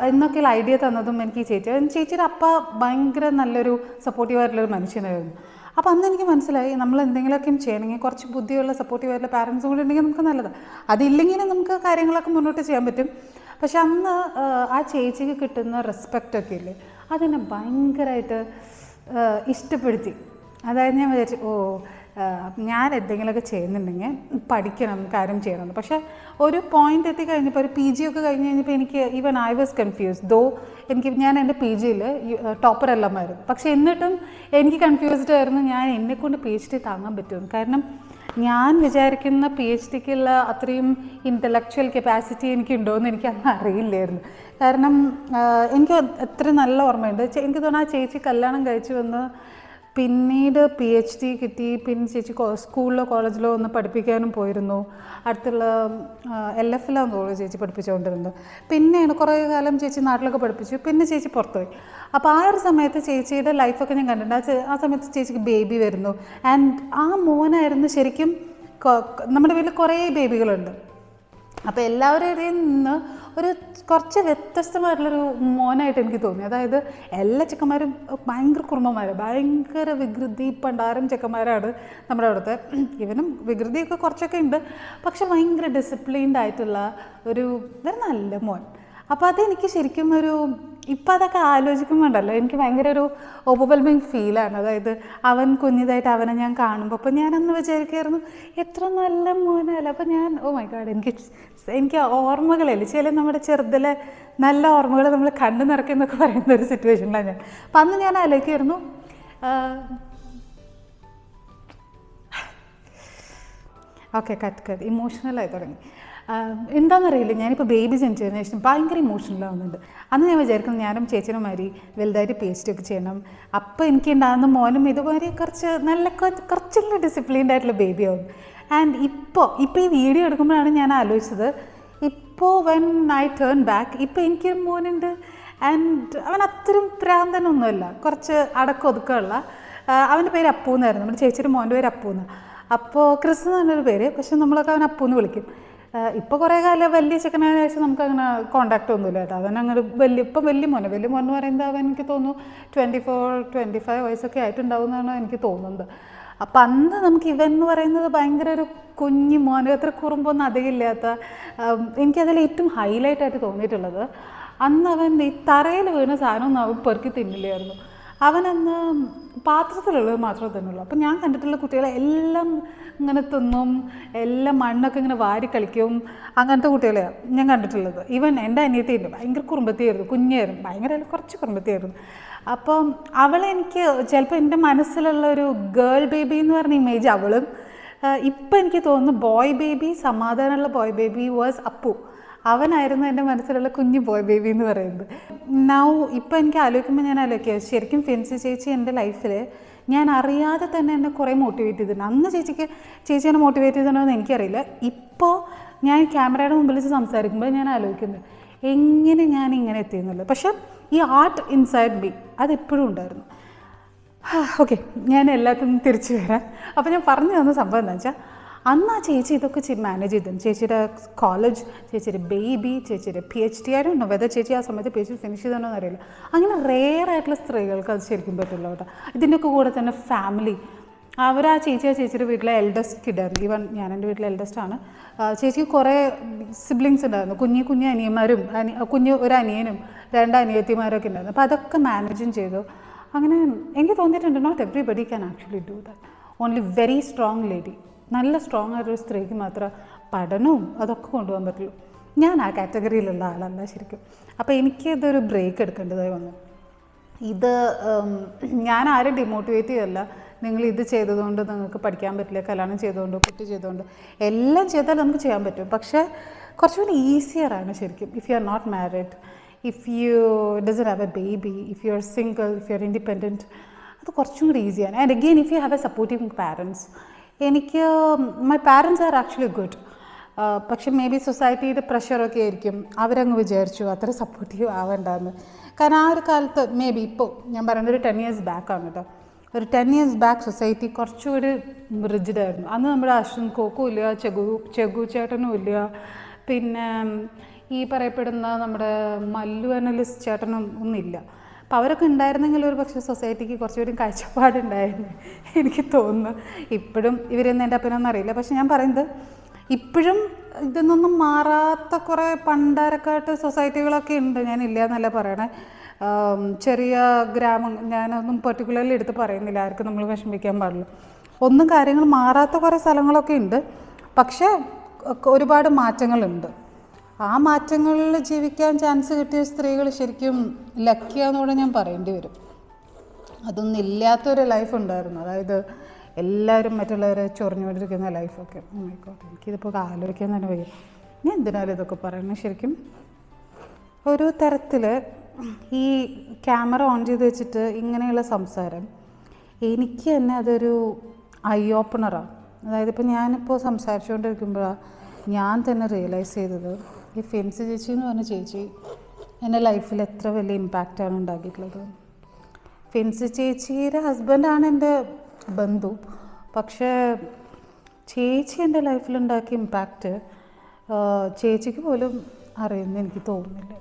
എന്നൊക്കെയുള്ള ഐഡിയ തന്നതും എനിക്ക് ഈ ചേച്ചിയുടെ അപ്പ ഭയങ്കര നല്ലൊരു സപ്പോർട്ടീവായിട്ടുള്ളൊരു മനുഷ്യനായിരുന്നു. അപ്പോൾ അന്ന് എനിക്ക് മനസ്സിലായി, നമ്മൾ എന്തെങ്കിലുമൊക്കെ ചെയ്യണമെങ്കിൽ കുറച്ച് ബുദ്ധിയുള്ള സപ്പോർട്ടീവായിട്ടുള്ള പാരൻസും കൂടി ഉണ്ടെങ്കിൽ നമുക്ക് നല്ലതാണ്. അതില്ലെങ്കിൽ നമുക്ക് കാര്യങ്ങളൊക്കെ മുന്നോട്ട് ചെയ്യാൻ പറ്റും. പക്ഷെ അന്ന് ആ ചേച്ചിക്ക് കിട്ടുന്ന റെസ്പെക്റ്റൊക്കെ ഇല്ലേ, അതെന്നെ ഭയങ്കരമായിട്ട് ഇഷ്ടപ്പെടുത്തി. അതായത് ഞാൻ വിചാരിച്ചു, ഞാൻ എന്തെങ്കിലുമൊക്കെ ചെയ്യുന്നുണ്ടെങ്കിൽ പഠിക്കണം, കാര്യം ചെയ്യണമെന്ന്. പക്ഷേ ഒരു പോയിന്റ് എത്തിക്കഴിഞ്ഞപ്പോൾ, ഒരു PG ഒക്കെ കഴിഞ്ഞ് കഴിഞ്ഞപ്പോൾ എനിക്ക് ഈവൻ ഐ വാസ് കൺഫ്യൂസ്ഡ്. ഞാൻ എൻ്റെ PGയിൽ ടോപ്പറെല്ലാമായിരുന്നു. പക്ഷേ എന്നിട്ടും എനിക്ക് കൺഫ്യൂസ്ഡ് ആയിരുന്നു, ഞാൻ എന്നെക്കൊണ്ട് PhD താങ്ങാൻ പറ്റുമെന്ന്. കാരണം ഞാൻ വിചാരിക്കുന്ന PhDക്കുള്ള അത്രയും ഇൻ്റലക്ച്വൽ കപ്പാസിറ്റി എനിക്കുണ്ടോയെന്ന് എനിക്ക് അന്ന് അറിയില്ലായിരുന്നു. കാരണം എനിക്ക് എത്ര നല്ല ഓർമ്മയുണ്ട്. എനിക്ക് തോന്നുന്നു ആ ചേച്ചി കല്യാണം കഴിച്ച് വന്ന് പിന്നീട് PhD കിട്ടി. പിന്നെ ചേച്ചി സ്കൂളിലോ കോളേജിലോ ഒന്ന് പഠിപ്പിക്കാനും പോയിരുന്നു. അടുത്തുള്ള LF-ലാണ് തോന്നുന്നു ചേച്ചി പഠിപ്പിച്ചുകൊണ്ടിരുന്നത്. പിന്നെയാണ് കുറേ കാലം ചേച്ചി നാട്ടിലൊക്കെ പഠിപ്പിച്ചു. പിന്നെ ചേച്ചി പുറത്തുപോയി. അപ്പോൾ ആ ഒരു സമയത്ത് ചേച്ചിയുടെ ലൈഫൊക്കെ ഞാൻ കണ്ടിട്ടുണ്ട്. ആ സമയത്ത് ചേച്ചിക്ക് ബേബി വരുന്നു. ആൻഡ് ആ മോനായിരുന്നു ശരിക്കും, നമ്മുടെ വീട്ടിൽ കുറേ ബേബികളുണ്ട്. അപ്പോൾ എല്ലാവരുടെയും നിന്ന് ഒരു കുറച്ച് വ്യത്യസ്തമായിട്ടുള്ളൊരു മോനായിട്ട് എനിക്ക് തോന്നി. അതായത് എല്ലാ ചെക്കന്മാരും ഭയങ്കര കുറുമ്പന്മാർ, ഭയങ്കര വികൃതി പണ്ടാരം ചെക്കന്മാരാണ് നമ്മുടെ അവിടുത്തെ. ഇവനും വികൃതിയൊക്കെ കുറച്ചൊക്കെ ഉണ്ട്, പക്ഷെ ഭയങ്കര ഡിസിപ്ലിൻഡ് ആയിട്ടുള്ള ഒരു നല്ല മോൻ. അപ്പോൾ അതെനിക്ക് ശരിക്കും ഇപ്പം അതൊക്കെ ആലോചിക്കുമ്പോണ്ടല്ലോ എനിക്ക് ഭയങ്കര ഒരു ഓവർവെൽമിങ് ഫീലാണ്. അതായത് അവൻ കുഞ്ഞിതായിട്ട് അവനെ ഞാൻ കാണുമ്പോൾ അപ്പോൾ ഞാനന്ന് വിചാരിക്കുമായിരുന്നു എത്ര നല്ല മോനല്ല. അപ്പോൾ ഞാൻ മൈ ഗോഡ്, എനിക്ക് ഓർമ്മകളില്ല. ചില നമ്മുടെ ചെറുതിലെ നല്ല ഓർമ്മകൾ നമ്മൾ കണ്ടു നിറയ്ക്കുന്നൊക്കെ പറയുന്ന ഒരു സിറ്റുവേഷനിലാണ് ഞാൻ. അപ്പം അന്ന് ഞാൻ ആലോചിക്കുമായിരുന്നു, ഓക്കെ കട്ട് ഇമോഷണലായി തുടങ്ങി. എന്താണെന്നറിയില്ല, ഞാനിപ്പോൾ ബേബി ജനിച്ചതിന് ശേഷം ഭയങ്കര ഇമോഷണലാവുന്നുണ്ട്. അന്ന് ഞാൻ വിചാരിക്കുന്നു ഞാനും ചേച്ചിനുമാതിരി വലുതായിട്ട് PhD ഒക്കെ ചെയ്യണം. അപ്പോൾ എനിക്കുണ്ടാകുന്ന മോനും ഇതുമാതിരി കുറച്ചെല്ലാം ഡിസിപ്ലിൻഡ് ആയിട്ടുള്ള ബേബിയാവും. ആൻഡ് ഇപ്പോൾ ഈ വീഡിയോ എടുക്കുമ്പോഴാണ് ഞാൻ ആലോചിച്ചത്, ഇപ്പോൾ വെൻ ഐ ടേൺ ബാക്ക്, ഇപ്പോൾ എനിക്കൊരു മോനുണ്ട്. ആൻഡ് അവൻ അത്രയും പ്രാന്തനൊന്നുമല്ല, കുറച്ച് അടക്കൊതുക്കമുള്ള. അവൻ്റെ പേര് അപ്പു എന്നായിരുന്നു. നമ്മുടെ ചേച്ചിയുടെ മോൻ്റെ പേര് അപ്പു എന്ന്. അപ്പോൾ ക്രിസ് എന്ന് പറഞ്ഞൊരു പേര്, പക്ഷെ നമ്മളൊക്കെ അവൻ അപ്പു എന്ന് വിളിക്കും. ഇപ്പോൾ കുറേ കാലം വലിയ ചെക്കനായ ശേഷം നമുക്കങ്ങനെ കോണ്ടാക്റ്റ് ഒന്നുമില്ല കേട്ടോ. അവനങ്ങനെ ഇപ്പം വലിയ മോൻ എന്ന് പറയുന്നത് അവൻ എനിക്ക് തോന്നുന്നു 24-25 വയസ്സൊക്കെ ആയിട്ടുണ്ടാവും എന്നാണ് എനിക്ക് തോന്നുന്നത്. അപ്പം അന്ന് നമുക്ക് ഇവൻ എന്ന് പറയുന്നത് ഭയങ്കര ഒരു കുഞ്ഞു മോൻ, അത്ര കുറുമ്പൊന്നും അധികം ഇല്ലാത്ത. എനിക്കതിൽ ഏറ്റവും ഹൈലൈറ്റായിട്ട് തോന്നിയിട്ടുള്ളത്, അന്ന് അവൻ ഈ തറയിൽ വീണ സാധനമൊന്നും അവൻ പെറുക്കി തിന്നില്ലായിരുന്നു. അവനന്ന് പാത്രത്തിലുള്ളത് മാത്രമേ തിന്നുള്ളൂ. അപ്പം ഞാൻ കണ്ടിട്ടുള്ള കുട്ടികളെ എല്ലാം ഇങ്ങനെ തിന്നും, എല്ലാം മണ്ണൊക്കെ ഇങ്ങനെ വാരി കളിക്കും, അങ്ങനത്തെ കുട്ടികളെയാണ് ഞാൻ കണ്ടിട്ടുള്ളത്. ഈവൻ എൻ്റെ അനിയത്തിയുണ്ട്, ഭയങ്കര കുറുമ്പത്തിയായിരുന്നു, കുഞ്ഞായിരുന്നു, ഭയങ്കര കുറച്ച് കുറുമ്പത്തിയായിരുന്നു. അപ്പം അവളെനിക്ക് ചിലപ്പോൾ എൻ്റെ മനസ്സിലുള്ള ഒരു ഗേൾ ബേബി എന്ന് പറഞ്ഞ ഇമേജ് അവളും. ഇപ്പം എനിക്ക് തോന്നുന്നു ബോയ് ബേബി, സമാധാനമുള്ള ബോയ് ബേബി വാസ് അപ്പു. അവനായിരുന്നു എൻ്റെ മനസ്സിലുള്ള കുഞ്ഞു ബോയ് ബേബി എന്ന് പറയുന്നത്. ഇപ്പം എനിക്ക് ആലോചിക്കുമ്പോൾ ഞാൻ ആലോചിക്കുക, ശരിക്കും ഫിൻസി ചേച്ചി എൻ്റെ ലൈഫിൽ ഞാൻ അറിയാതെ തന്നെ എന്നെ കുറേ മോട്ടിവേറ്റ് ചെയ്തിട്ടുണ്ട്. അന്ന് ചേച്ചി എന്നെ മോട്ടിവേറ്റ് ചെയ്തിട്ടുണ്ടോ എന്ന് എനിക്കറിയില്ല. ഇപ്പോൾ ഞാൻ ക്യാമറയുടെ മുമ്പിൽ വെച്ച് സംസാരിക്കുമ്പോൾ ഞാൻ ആലോചിക്കുന്നത് എങ്ങനെ ഞാൻ ഇങ്ങനെ എത്തിയെന്നുള്ളത്. പക്ഷെ ഈ ആർട്ട് ഇൻസൈഡ് ബി അതെപ്പോഴും ഉണ്ടായിരുന്നു. ഓക്കെ, ഞാൻ എല്ലാത്തിനും തിരിച്ചു വരാം. അപ്പോൾ ഞാൻ പറഞ്ഞു തന്ന സംഭവം എന്താ വെച്ചാൽ, അന്ന് ആ ചേച്ചി ഇതൊക്കെ മാനേജ് ചെയ്തിരുന്നു. ചേച്ചിയുടെ കോളേജ്, ചേച്ചിയുടെ ബേബി, ചേച്ചിയുടെ PhD ആയിരുന്നു. വെതർ ചേച്ചി ആ സമയത്ത് PhD ഫിനിഷ് ചെയ്തോന്നോ അറിയില്ല. അങ്ങനെ റെയർ ആയിട്ടുള്ള സ്ത്രീകൾക്ക് അത് ശരിക്കും പറ്റുള്ളൂ കേട്ടോ. ഇതിൻ്റെയൊക്കെ കൂടെ തന്നെ ഫാമിലി, ആ ചേച്ചിയുടെ വീട്ടിലെ എൽഡസ്റ്റ് കിഡായിരുന്നു. ഈവൻ ഞാൻ എൻ്റെ വീട്ടിലെ എൽഡസ്റ്റ് ആണ്. ചേച്ചിക്ക് കുറേ സിബ്ലിങ്സ് ഉണ്ടായിരുന്നു, കുഞ്ഞു അനിയന്മാരും ഒരു അനിയനും 2 അനിയത്തിമാരൊക്കെ ഉണ്ടായിരുന്നു. അപ്പോൾ അതൊക്കെ മാനേജും ചെയ്തു. അങ്ങനെ എനിക്ക് തോന്നിയിട്ടുണ്ട്, not everybody can actually do that. Only very strong lady, നല്ല സ്ട്രോങ് ആയിട്ടൊരു സ്ത്രീക്ക് മാത്രം പഠനവും അതൊക്കെ കൊണ്ടുപോകാൻ പറ്റുള്ളൂ. ഞാൻ ആ കാറ്റഗറിയിലുള്ള ആളല്ല ശരിക്കും. അപ്പോൾ എനിക്കിതൊരു ബ്രേക്ക് എടുക്കേണ്ടതായി വന്നു. ഞാൻ ആരും ഡിമോട്ടിവേറ്റ് ചെയ്യല്ല. നിങ്ങൾ ഇത് ചെയ്തതുകൊണ്ട് നിങ്ങൾക്ക് പഠിക്കാൻ പറ്റില്ല, കല്യാണം ചെയ്തുകൊണ്ട്, കുട്ടി ചെയ്തുകൊണ്ട്, എല്ലാം ചെയ്താൽ നമുക്ക് ചെയ്യാൻ പറ്റും. പക്ഷേ കുറച്ചുകൂടി ഈസിയറാണ് ശരിക്കും if you are not married, if you doesn't have a baby, if you are single, if you are independent, അത് കുറച്ചും കൂടി ഈസിയാണ്. And again if you have a supportive parents. My parents are actually good. പക്ഷെ may be സൊസൈറ്റിയുടെ പ്രഷറൊക്കെ ആയിരിക്കും, അവരങ്ങ് വിചാരിച്ചു അത്ര സപ്പോർട്ടീവ് ആവേണ്ടെന്ന്. കാരണം ആ ഒരു കാലത്ത് മേ ബി, ഇപ്പോൾ ഞാൻ പറയുന്നത് ഒരു 10 years ബാക്കാണ് കേട്ടോ. ഒരു 10 years ബാക്ക് സൊസൈറ്റി കുറച്ചുകൂടി റിജിഡായിരുന്നു. അന്ന് നമ്മുടെ അശ്വിൻ കോക്കും ഇല്ല, ചെഗു ചേട്ടനും ഇല്ല, പിന്നെ ഈ പറയപ്പെടുന്ന നമ്മുടെ മല്ലു അനലിസ്റ്റ് ചേട്ടനും ഒന്നുമില്ല. അപ്പോൾ അവരൊക്കെ ഉണ്ടായിരുന്നെങ്കിൽ ഒരു പക്ഷേ സൊസൈറ്റിക്ക് കുറച്ചുകൂടി കാഴ്ചപ്പാടുണ്ടായിരുന്നു എനിക്ക് തോന്നുന്നു. ഇപ്പോഴും ഇവരൊന്നും എൻ്റെ അപ്പനൊന്നും അറിയില്ല. പക്ഷെ ഞാൻ പറയുന്നത് ഇപ്പോഴും ഇതൊന്നും മാറാത്ത കുറേ പണ്ടാരക്കാട്ട് സൊസൈറ്റികളൊക്കെ ഉണ്ട്, ഞാനില്ല എന്നല്ല പറയണേ. ചെറിയ ഗ്രാമം, ഞാനൊന്നും പെർട്ടിക്കുലർലി എടുത്ത് പറയുന്നില്ല, ആർക്കും നമ്മൾ വിഷമിക്കാൻ പാടില്ല. ഒന്നും കാര്യങ്ങൾ മാറാത്ത കുറേ സ്ഥലങ്ങളൊക്കെ ഉണ്ട്, പക്ഷേ ഒരുപാട് മാറ്റങ്ങളുണ്ട്. ആ മാറ്റങ്ങളിൽ ജീവിക്കാൻ ചാൻസ് കിട്ടിയ സ്ത്രീകൾ ശരിക്കും ലക്കിയാന്നൂടെ ഞാൻ പറയേണ്ടി വരും. അതൊന്നും ഇല്ലാത്തൊരു ലൈഫ് ഉണ്ടായിരുന്നു, അതായത് എല്ലാവരും മറ്റുള്ളവരെ ചൊറിഞ്ഞുകൊണ്ടിരിക്കുന്ന ലൈഫൊക്കെ. എനിക്കിതിപ്പോൾ ആലോചിക്കാൻ തന്നെ വയ്യ. ഞാൻ എന്തിനാലും ഇതൊക്കെ പറയുന്നത്. ശരിക്കും ഒരു തരത്തിൽ ഈ ക്യാമറ ഓൺ ചെയ്ത് വെച്ചിട്ട് ഇങ്ങനെയുള്ള സംസാരം എനിക്ക് തന്നെ അതൊരു ഐ ഓപ്പണറാണ്. അതായത് ഇപ്പോൾ ഞാനിപ്പോൾ സംസാരിച്ചുകൊണ്ടിരിക്കുമ്പോഴാണ് ഞാൻ തന്നെ റിയലൈസ് ചെയ്തത്, ഈ ഫിൻസി ചേച്ചി എന്ന് പറഞ്ഞ ചേച്ചി എൻ്റെ ലൈഫിൽ എത്ര വലിയ ഇമ്പാക്റ്റാണ് ഉണ്ടാക്കിയിട്ടുള്ളത്. ഫിൻസി ചേച്ചിയുടെ ഹസ്ബൻഡാണ് എൻ്റെ ബന്ധു, പക്ഷേ ചേച്ചി എൻ്റെ ലൈഫിലുണ്ടാക്കിയ ഇമ്പാക്റ്റ് ചേച്ചിക്ക് പോലും അറിയുമെന്ന് എനിക്ക് തോന്നുന്നില്ല.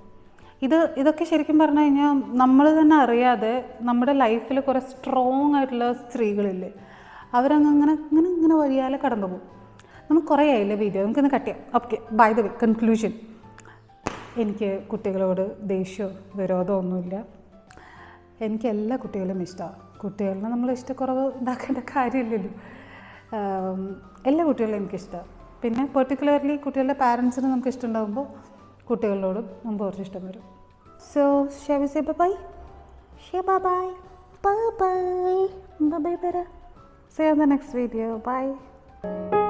ഇതൊക്കെ ശരിക്കും പറഞ്ഞു കഴിഞ്ഞാൽ നമ്മൾ തന്നെ അറിയാതെ നമ്മുടെ ലൈഫിൽ കുറേ സ്ട്രോങ് ആയിട്ടുള്ള സ്ത്രീകളില്ലേ, അവരങ്ങനെ വഴിയാലെ കടന്നു പോകും. നമുക്ക് കുറേ ആയില്ലേ വീഡിയോ, നമുക്കിന്ന് കട്ട് ചെയ്യാം. Okay, by the way, conclusion. എനിക്ക് കുട്ടികളോട് ദേഷ്യമോ വിരോധമോ ഒന്നുമില്ല. എനിക്ക് എല്ലാ കുട്ടികളും ഇഷ്ടമാണ്. കുട്ടികളിനെ നമ്മൾ ഇഷ്ടക്കുറവ് ഉണ്ടാക്കേണ്ട കാര്യമില്ലല്ലോ. എല്ലാ കുട്ടികളും എനിക്കിഷ്ടമാണ്. പിന്നെ പെർട്ടിക്കുലർലി കുട്ടികളുടെ പാരൻസിന് നമുക്ക് ഇഷ്ടമുണ്ടാകുമ്പോൾ കുട്ടികളോടും നമുക്ക് കുറച്ച് ഇഷ്ടം വരും. So shall we say bye-bye? Say bye-bye. Bye-bye. Bye-bye, Bye. See you in the next video. Bye.